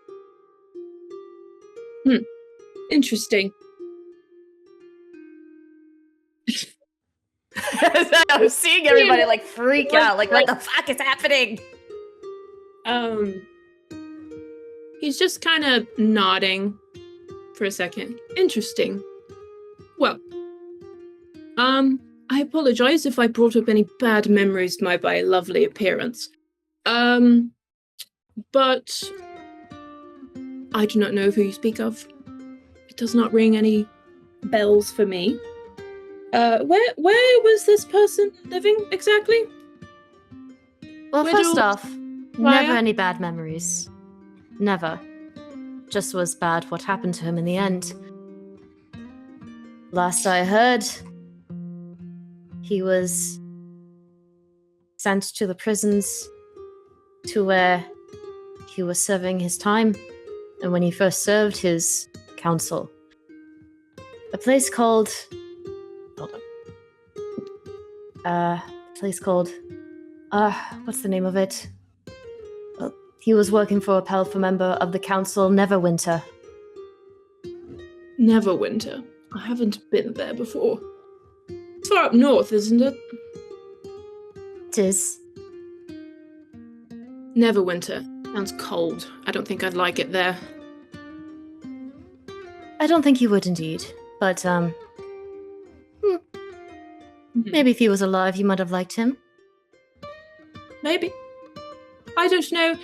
Interesting. I'm seeing everybody like freak out. Like, what the fuck is happening? He's just kind of nodding for a second. Interesting. Well, I apologize if I brought up any bad memories of my lovely appearance. But I do not know who you speak of. It does not ring any bells for me. Where was this person living exactly? Well, first off, Why? never any bad memories. Never. Just was bad what happened to him in the end. Last I heard, he was sent to the prisons to where he was serving his time, and when he first served his council. A place called... Hold on. A place called... what's the name of it? Well, he was working for a powerful member of the council, Neverwinter. Neverwinter. I haven't been there before. It's far up north, isn't it? It is. Neverwinter. Sounds cold. I don't think I'd like it there. I don't think you would indeed, but, maybe if he was alive, you might have liked him. Maybe. I don't know.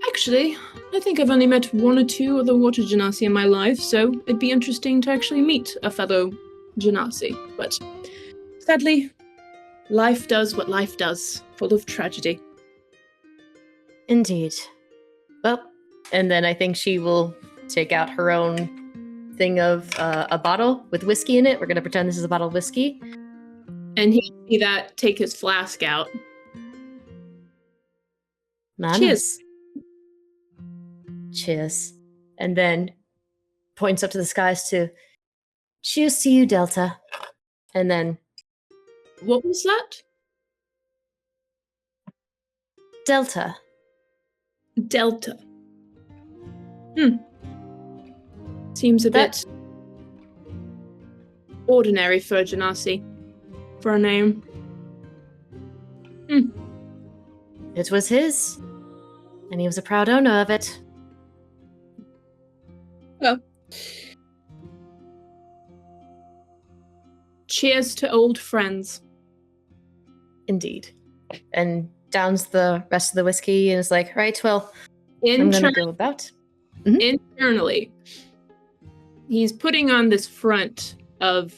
Actually, I think I've only met one or two other water genasi in my life, so it'd be interesting to actually meet a fellow genasi. But sadly, life does what life does, full of tragedy. Indeed. Well, and then I think she will take out her own thing of a bottle with whiskey in it. We're going to pretend this is a bottle of whiskey. And he see that, take his flask out. Manners. Cheers. Cheers. And then points up to the skies to, cheers to you, Delta. And then... What was that? Delta. Delta. Seems a bit ordinary for a genasi. For a name. It was his. And he was a proud owner of it. Well. Cheers to old friends. Indeed. And downs the rest of the whiskey and is like, right, well, I'm gonna go about. Internally, he's putting on this front of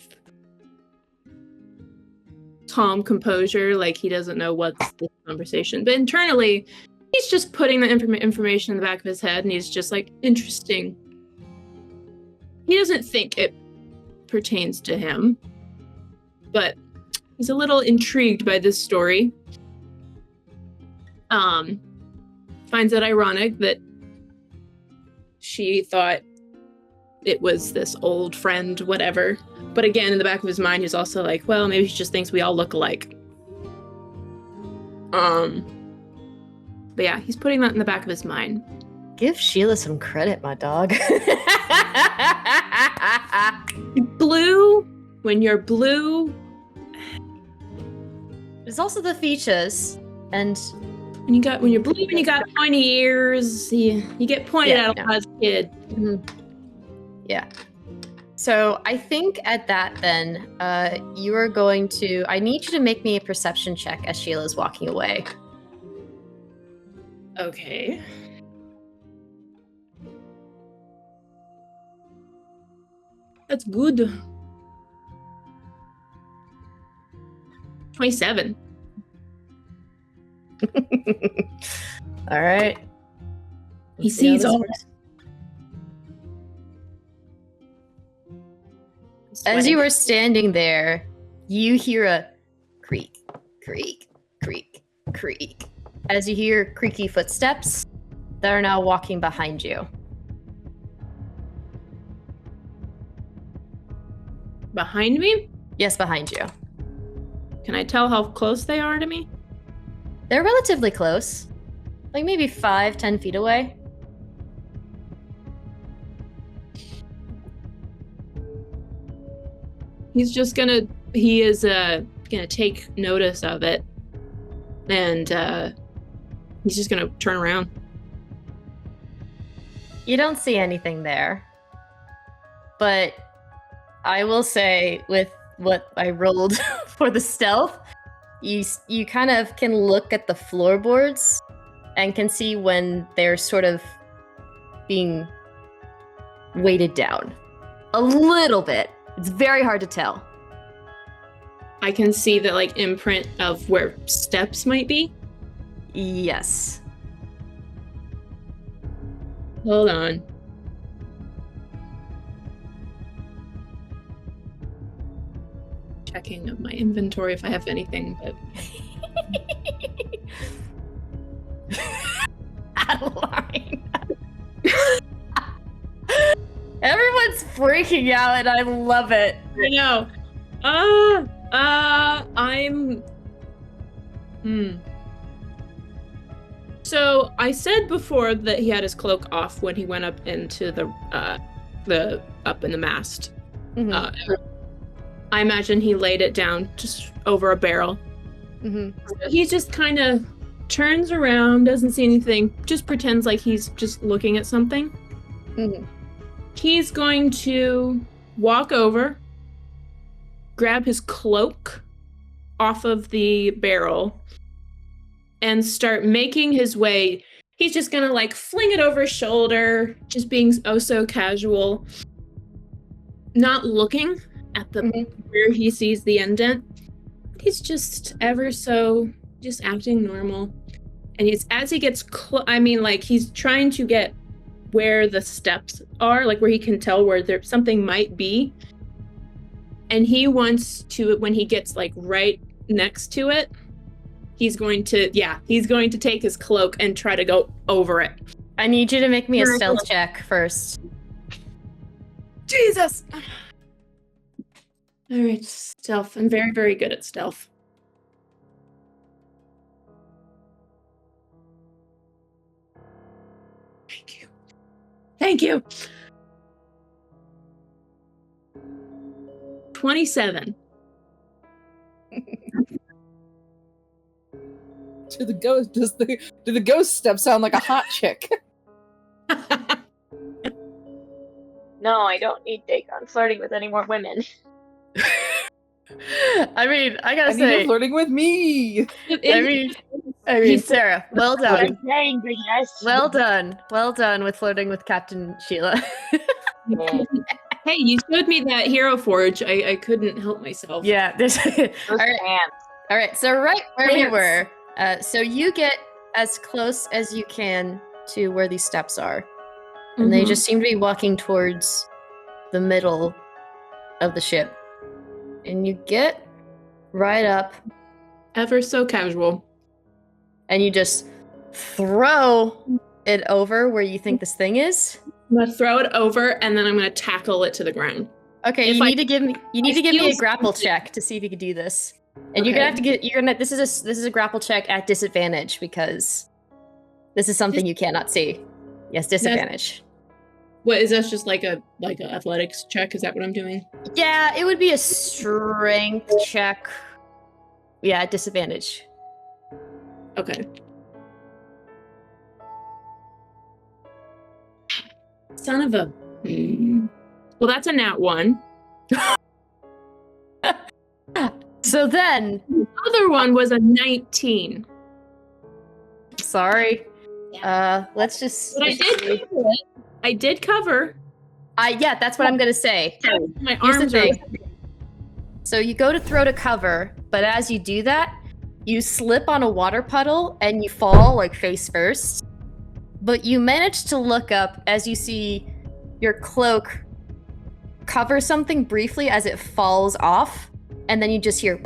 calm composure, like he doesn't know what's this conversation. But internally, he's just putting the information in the back of his head, and he's just like, interesting. He doesn't think it pertains to him, but he's a little intrigued by this story. Finds it ironic that she thought it was this old friend, whatever. But again, in the back of his mind, he's also like, well, maybe she just thinks we all look alike. But yeah, he's putting that in the back of his mind. Give Sheila some credit, my dog. Blue, when you're blue. There's also the features, and when you're blue and you got pointy ears, you get pointed at a lot as a kid. Mm-hmm. Yeah. So I think at that then, you are going to. I need you to make me a perception check as Sheila's walking away. Okay. That's good. 27. All right. He sees all. As you are standing there, you hear a creak, creak, creak, creak. As you hear creaky footsteps that are now walking behind you. Behind me? Yes, behind you. Can I tell how close they are to me? They're relatively close. Like maybe 5-10 feet away. He is gonna take notice of it. And he's just gonna turn around. You don't see anything there. But I will say, with what I rolled for the stealth, you kind of can look at the floorboards and can see when they're sort of being weighted down. A little bit. It's very hard to tell. I can see the imprint of where steps might be. Yes. Hold on. Checking of my inventory if I have anything, but Adeline. Everyone's freaking out and I love it. I know. I'm So I said before that he had his cloak off when he went up into the up in the mast. Mm-hmm. I imagine he laid it down just over a barrel. Mm-hmm. So he just kind of turns around, doesn't see anything, just pretends like he's just looking at something. Mm-hmm. He's going to walk over, grab his cloak off of the barrel, and start making his way. He's just gonna fling it over his shoulder, just being oh so casual, not looking at the where he sees the indent. He's just ever so just acting normal. And as he gets he's trying to get where the steps are, where he can tell where there something might be. And he wants to, when he gets right next to it, he's going to take his cloak and try to go over it. I need you to make me a stealth check first. Jesus! All right, stealth. I'm very, very good at stealth. Thank you. 27. Do the ghost step sound like a hot chick? No, I don't need Dagon flirting with any more women. I mean, I gotta I need say, him flirting with me. I mean, Sarah, well done. Well Well done with flirting with Captain Sheila. Hey, you showed me that hero forge. I couldn't help myself. Yeah. All right. So right where we were. So you get as close as you can to where these steps are, and they just seem to be walking towards the middle of the ship. And you get right up, Ever so casual. and you just throw it over where you think this thing is. I'm gonna throw it over, and then I'm gonna tackle it to the ground. Okay, If you I- need to give me feel a grapple something. check to see if you can do this. And you're gonna have to get this is a grapple check at disadvantage because This is something you cannot see. Yes, disadvantage. What is that? Just like a athletics check? Is that what I'm doing? Yeah, it would be a strength check. Yeah, disadvantage. Okay. Son of a. Well, that's a nat 1. So then, the other one was a 19. Sorry. Let's just. But I did cover. Yeah, that's what I'm gonna say. My Here's arms the are. thing. So you go to throw to cover, but as you do that, you slip on a water puddle and you fall like face first. But you manage to look up as you see your cloak cover something briefly as it falls off, and then you just hear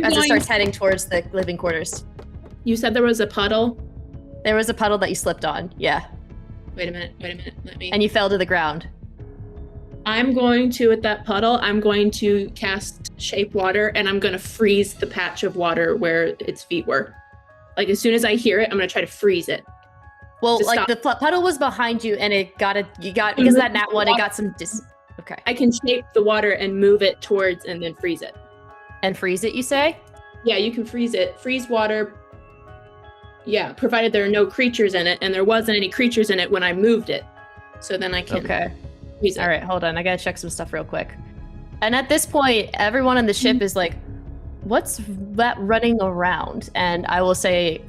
as it starts heading towards the living quarters. You said there was a puddle? There was a puddle that you slipped on, yeah. Wait a minute. Let me. And you fell to the ground. I'm going to, at that puddle, I'm going to cast Shape Water, and I'm going to freeze the patch of water where its feet were. Like, as soon as I hear it, I'm going to try to freeze it. Well, like, the puddle was behind you, and because of that nat 1, it got some Okay. I can shape the water and move it towards, and then freeze it. And freeze it, you say? Yeah, you can freeze it. Freeze water. Yeah, provided there are no creatures in it, and there wasn't any creatures in it when I moved it. So then I can freeze it. All right, hold on. I gotta check some stuff real quick. And at this point, everyone on the ship is like, what's that running around? And I will say,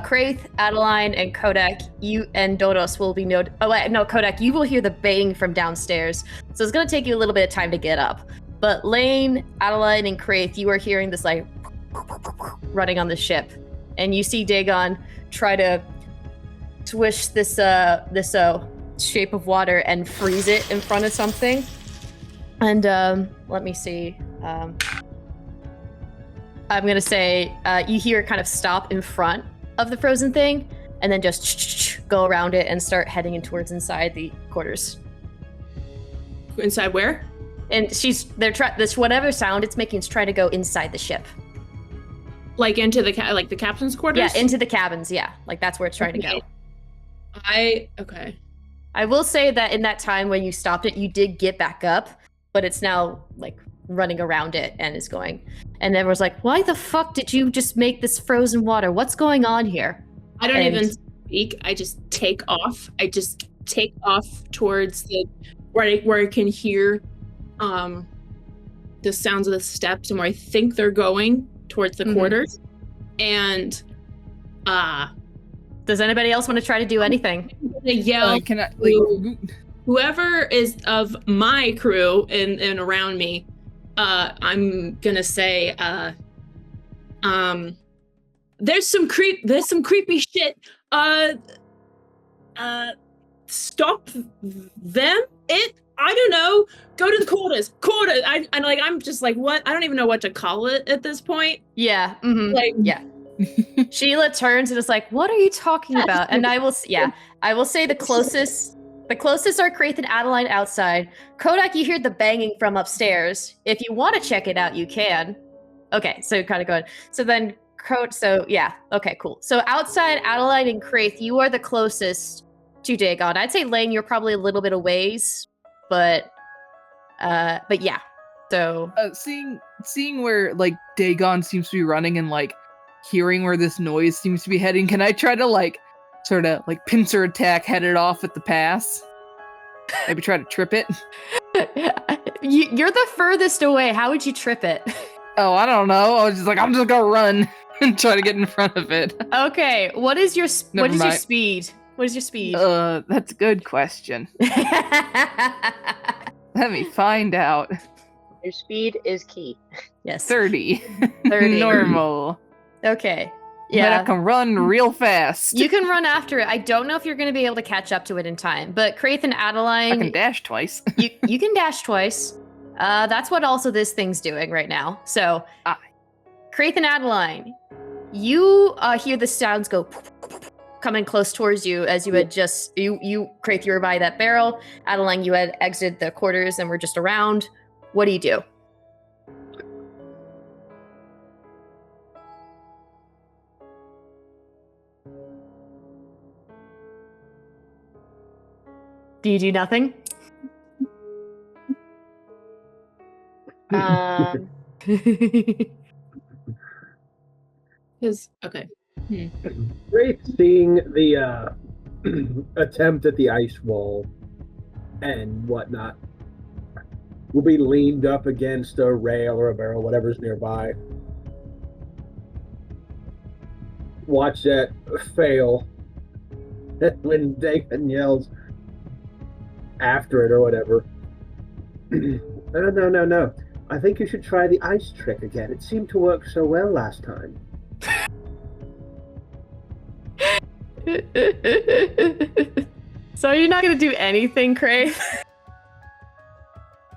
Craith, Adeline, and Kodak, you and Dodos will be Kodak, you will hear the bang from downstairs. So it's gonna take you a little bit of time to get up. But Lain, Adeline, and Craith, you are hearing this like running on the ship. And you see Dagon try to swish this shape of water and freeze it in front of something. And let me see. I'm gonna say you hear it kind of stop in front of the frozen thing, and then just go around it and start heading in towards inside the quarters. Inside where? And this whatever sound it's making is trying to go inside the ship. Like into the the captain's quarters? Yeah, into the cabins. Yeah, like that's where it's trying to go. Okay. I will say that in that time when you stopped it, you did get back up, but it's now like running around it and is going. And everyone's like, "Why the fuck did you just make this frozen water? What's going on here?" I don't even speak. I just take off. I just take off towards where I can hear the sounds of the steps and where I think they're going. Towards the quarters. And does anybody else want to try to do anything? Yell whoever is of my crew and around me, I'm gonna say there's some creepy shit. Stop them. I don't know. Go to the quarters. I'm just like, what? I don't even know what to call it at this point. Yeah. Mm-hmm. Yeah. Sheila turns and is like, "What are you talking about?" And I will say the closest are Craith and Adeline outside. Kodak, you hear the banging from upstairs. If you want to check it out, you can. Okay, so kind of going. So then, okay, cool. So outside, Adeline and Craith, you are the closest to Dagon. I'd say Lain, you're probably a little bit of ways. But yeah. So seeing where like Dagon seems to be running and like hearing where this noise seems to be heading, can I try to like sort of like pincer attack, head it off at the pass? Maybe try to trip it. You're the furthest away. How would you trip it? Oh, I don't know. I was just like, I'm just gonna run and try to get in front of it. Okay. What is your speed? What is your speed? That's a good question. Let me find out. Your speed is key. Yes. 30. 30. Normal. Okay. Yeah. But I can run real fast. You can run after it. I don't know if you're going to be able to catch up to it in time, but Craith and Adeline... I can dash twice. you can dash twice. That's what also this thing's doing right now. So, Craith and Adeline, you hear the sounds go... coming close towards you as you had just Craith, you were by that barrel. Adeline, you had exited the quarters and were just around. What do you do? Do you do nothing? Okay. Craith, seeing the attempt at the ice wall and whatnot, will be leaned up against a rail or a barrel, whatever's nearby. Watch that fail. When Dagon yells after it or whatever. No. I think you should try the ice trick again. It seemed to work so well last time. So you're not going to do anything, Craith?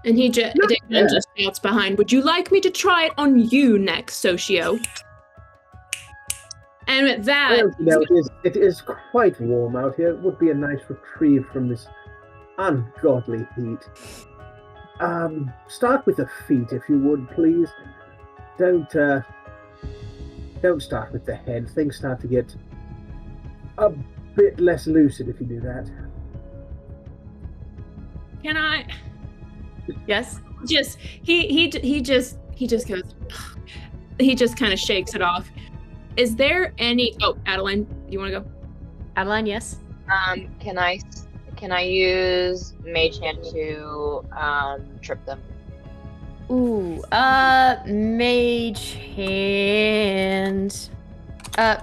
And Dagon just shouts behind, would you like me to try it on you next, Socio? And with that... Well, it is quite warm out here. It would be a nice reprieve from this ungodly heat. Start with the feet, if you would, please. Don't start with the head. Things start to get a bit less lucid if you do that. Can I? Yes. He just goes. He just kind of shakes it off. Is there any? Oh, Adeline, you want to go? Adeline, yes. Can I use Mage Hand to trip them? Ooh, Mage Hand.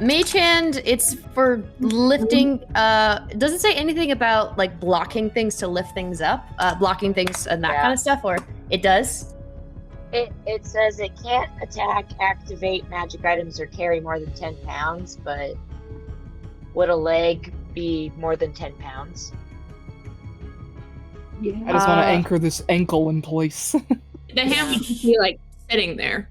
Mage Hand, it's for lifting. Does it say anything about like blocking things to lift things up? Blocking things and that kind of stuff, or it does? It says it can't attack, activate magic items, or carry more than 10 pounds, but would a leg be more than 10 pounds? Yeah. I just want to anchor this ankle in place. The hand would just be like sitting there.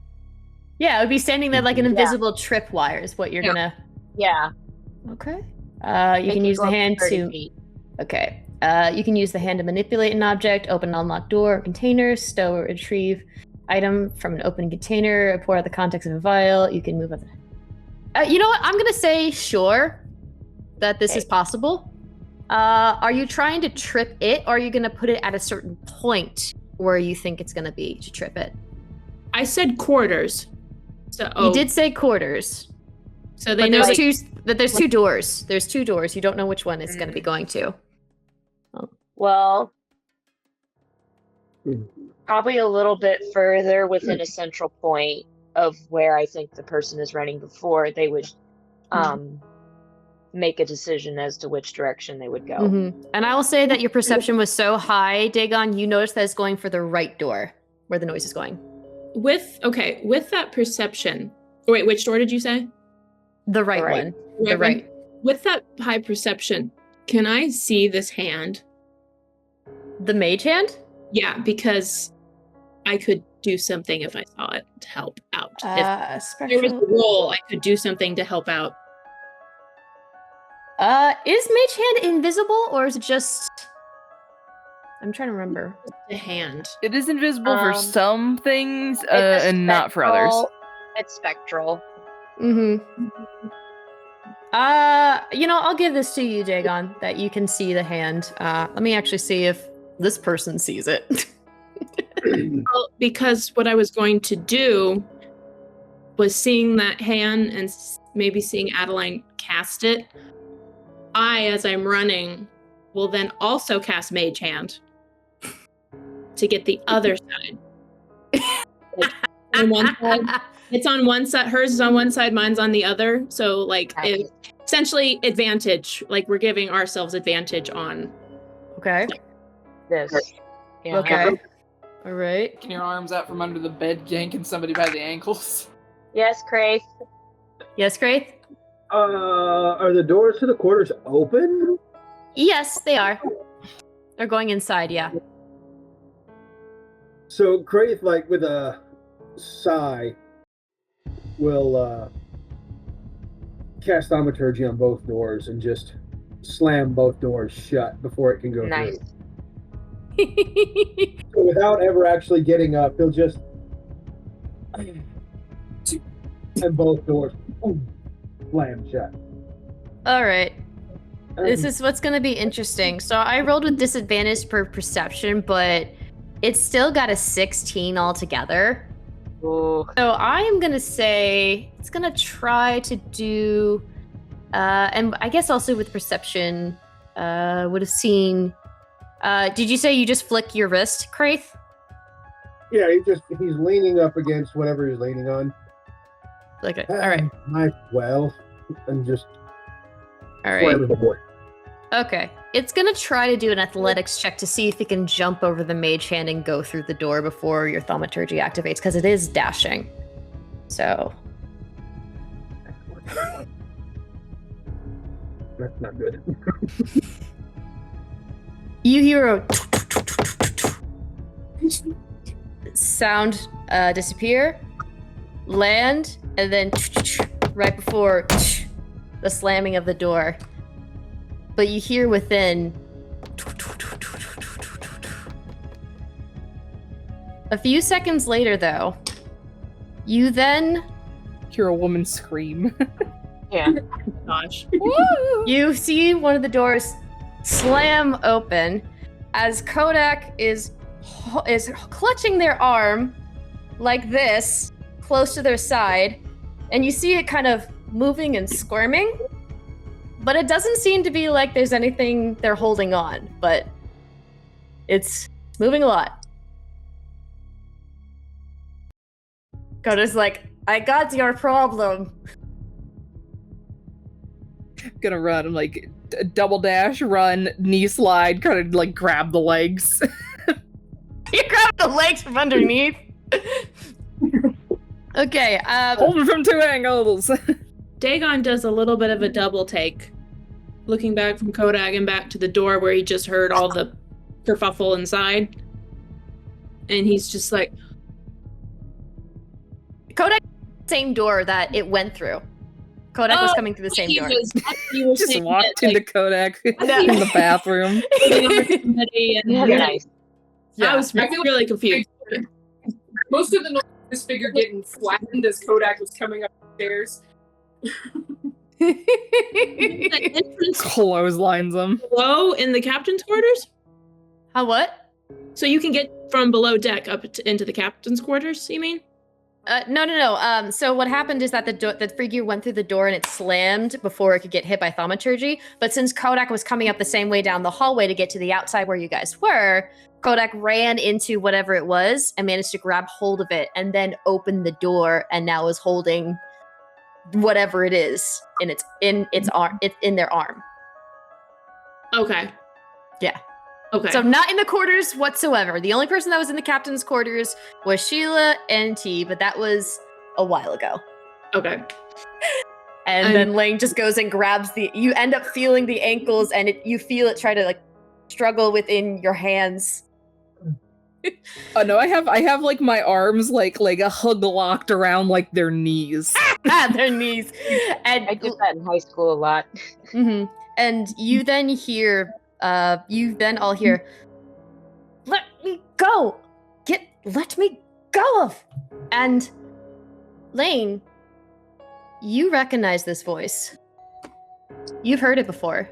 Yeah, it would be standing there like an invisible tripwire is what you're gonna... Yeah. Okay. You can use the hand to... feet. Okay. You can use the hand to manipulate an object, open an unlocked door or container, stow or retrieve item from an open container, pour out the contents of a vial. You can move up. You know what? I'm gonna say sure that this is possible. Are you trying to trip it, or are you gonna put it at a certain point where you think it's gonna be to trip it? I said quarters. So You did say quarters. So they but know there's two doors. There's two doors. You don't know which one it's going to be going to. Well, probably a little bit further within a central point of where I think the person is running before they would make a decision as to which direction they would go. Mm-hmm. And I will say that your perception was so high, Dagon, you noticed that it's going for the right door where the noise is going. With that perception. Wait, which door did you say? The right one. The right. With that high perception, can I see this hand? The mage hand? Yeah, because I could do something if I saw it to help out. If there was a roll, I could do something to help out. Is mage hand invisible, or is it just... I'm trying to remember. The hand. It is invisible for some things, and not for others. It's spectral. Mm-hmm. I'll give this to you, Dagon, that you can see the hand. Let me actually see if this person sees it. Well, because what I was going to do was seeing that hand and maybe seeing Adeline cast it. I, as I'm running, will then also cast Mage Hand to get the other side. On one side. It's on one side. Hers is on one side. Mine's on the other. So, essentially, advantage. Like, we're giving ourselves advantage on. Okay. This. Yeah. Okay. All right. Taking your arms out from under the bed, yanking somebody by the ankles. Yes, Craith. Yes, Craith? Are the doors to the quarters open? Yes, they are. They're going inside, yeah. So Craith, with a sigh, will cast thaumaturgy on both doors and just slam both doors shut before it can go Nice. through. So without ever actually getting up, he'll just and both doors slam shut. All right. This is what's going to be interesting. So I rolled with disadvantage per perception, but it's still got a 16 altogether. Ooh. So I am going to say it's going to try to do, and I guess also with perception, would have seen. Did you say you just flick your wrist, Craith? Yeah, he's leaning up against whatever he's leaning on. Like, all right. And just All right. slamming the board. Okay. It's going to try to do an athletics check to see if it can jump over the mage hand and go through the door before your thaumaturgy activates, because it is dashing. So. That's not good. You hear a sound disappear, land, and then right before the slamming of the door. But you hear within a few seconds later, though, you then Hear a woman scream. Yeah. Gosh. you see one of the doors slam open as Kodak is clutching their arm like this, close to their side, and you see it kind of moving and squirming, but it doesn't seem to be like there's anything they're holding on, but it's moving a lot. Kodak's like, I got your problem. Gonna run, like double dash, run, knee slide, kind of like grab the legs. You grab the legs from underneath. Okay, Hold it from two angles. Dagon does a little bit of a double take, looking back from Kodak and back to the door where he just heard all the kerfuffle inside. And he's just like, Kodak, same door that it went through. Kodak was coming through the same door. Just walked into Kodak in the bathroom. Nice. Yeah, I was really confused. Most of the noise of this figure getting flattened as Kodak was coming up the stairs. The entrance Clotheslines them. below in the captain's quarters? How what? So you can get from below deck up into the captain's quarters, you mean? No. So what happened is that the figure went through the door and it slammed before it could get hit by thaumaturgy. But since Kodak was coming up the same way down the hallway to get to the outside where you guys were, Kodak ran into whatever it was and managed to grab hold of it and then opened the door and now is holding whatever it is in its arm. It's in their arm. Okay. Yeah. Okay. So not in the quarters whatsoever. The only person that was in the captain's quarters was Sheila and T, but that was a while ago. Okay. And then Lain just goes and grabs you end up feeling the ankles and you feel it try to like struggle within your hands. Oh no, I have like my arms like a hug locked around like their knees. Their knees. And I did that in high school a lot. Mm-hmm. And you then hear all hear, let me go! Let me go! And Lain, you recognize this voice. You've heard it before.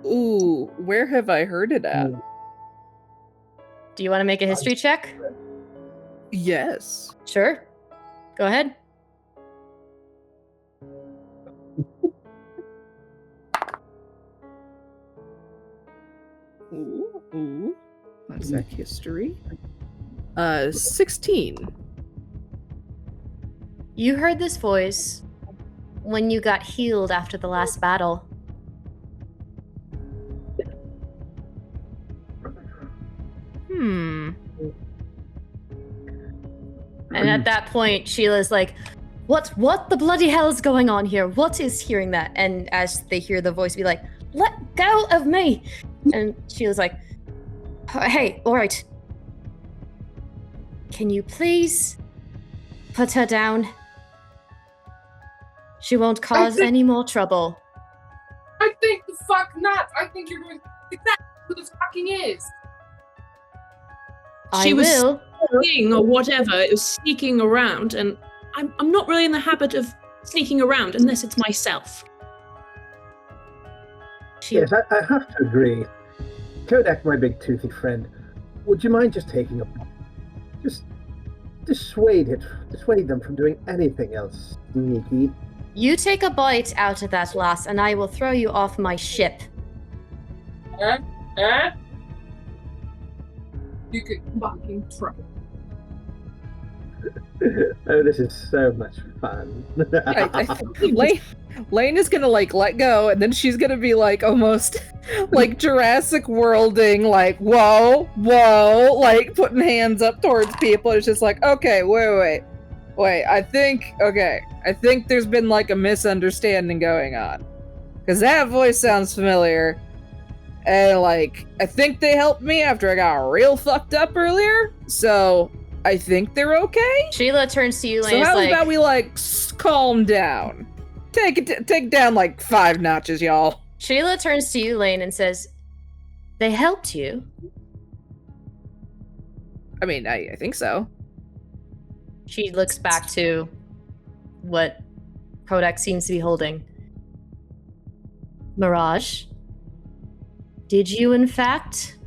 Ooh, where have I heard it at? Do you want to make a history check? Yes. Sure. Go ahead. Ooh. What's that history? 16. You heard this voice when you got healed after the last battle. And at that point, Sheila's like, what the bloody hell is going on here? What is hearing that? And as they hear the voice be like, let go of me. And Sheila's like, hey, all right. Can you please put her down? She won't cause any more trouble. I think the fuck not. I think you're going to exactly who this fucking is. She was will. Or whatever, it was sneaking around, and I'm not really in the habit of sneaking around unless it's myself. Yes, I have to agree. Kodak, my big toothy friend, would you mind just taking a... Just dissuade them from doing anything else sneaky. You take a bite out of that lass, and I will throw you off my ship. You could fucking try. Oh, this is so much fun. I think Lain is gonna like let go, and then she's gonna be like almost like Jurassic Worlding, like whoa, like putting hands up towards people. It's just like, okay, wait. I think there's been like a misunderstanding going on, because that voice sounds familiar, and like I think they helped me after I got real fucked up earlier, so I think they're okay. Sheila turns to you, Lain. So how about we like calm down? Take down like 5 notches, y'all. Sheila turns to you, Lain, and says, "They helped you." I mean, I think so. She looks back to what Kodak seems to be holding. Mirage, did you in fact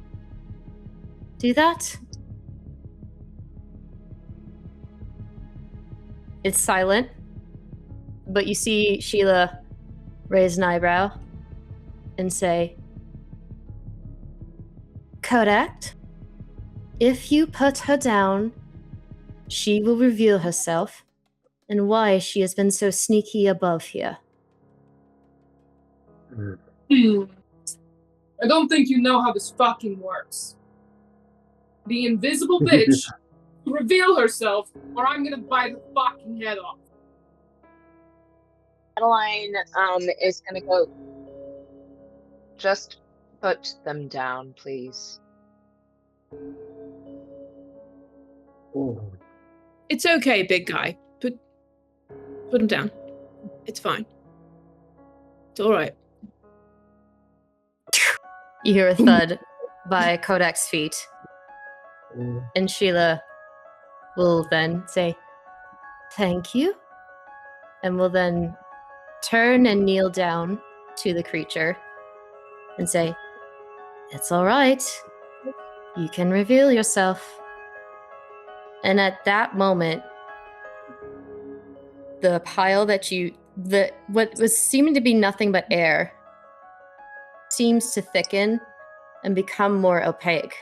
do that? It's silent, but you see Sheila raise an eyebrow and say, Kodak, if you put her down, she will reveal herself and why she has been so sneaky above here. I don't think you know how this fucking works. The invisible bitch reveal herself, or I'm gonna bite her fucking head off. Adeline is gonna go. Just put them down, please. Oh. It's okay, big guy. Put him down. It's fine. It's all right. You hear a thud by Kodak's feet, and Sheila will then say, "Thank you," and will then turn and kneel down to the creature and say, "It's all right. You can reveal yourself." And at that moment, the pile what was seeming to be nothing but air seems to thicken and become more opaque.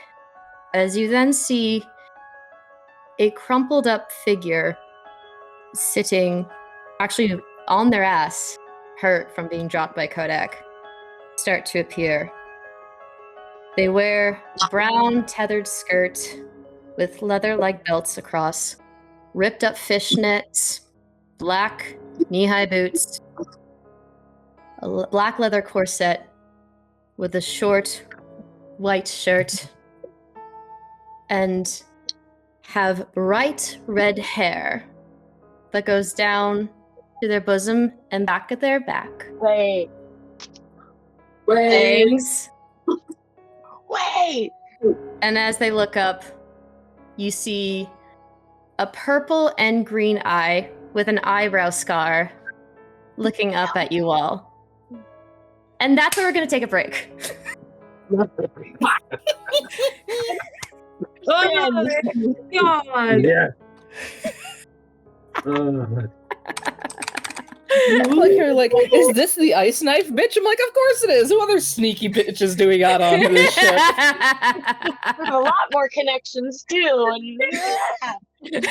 As you then see a crumpled up figure sitting actually on their ass, hurt from being dropped by Kodak, start to appear. They wear a brown tethered skirt with leather-like belts across, ripped up fishnets, black knee-high boots, a black leather corset with a short white shirt, and have bright red hair that goes down to their bosom and back of their back. Wait. Bangs. Wait! And as they look up, you see a purple and green eye with an eyebrow scar looking up at you all. And that's where we're going to take a break. Oh, God. Yeah. Like, is this the ice knife bitch? I'm like, of course it is. Who other sneaky bitches do we got on this ship? There's a lot more connections too. And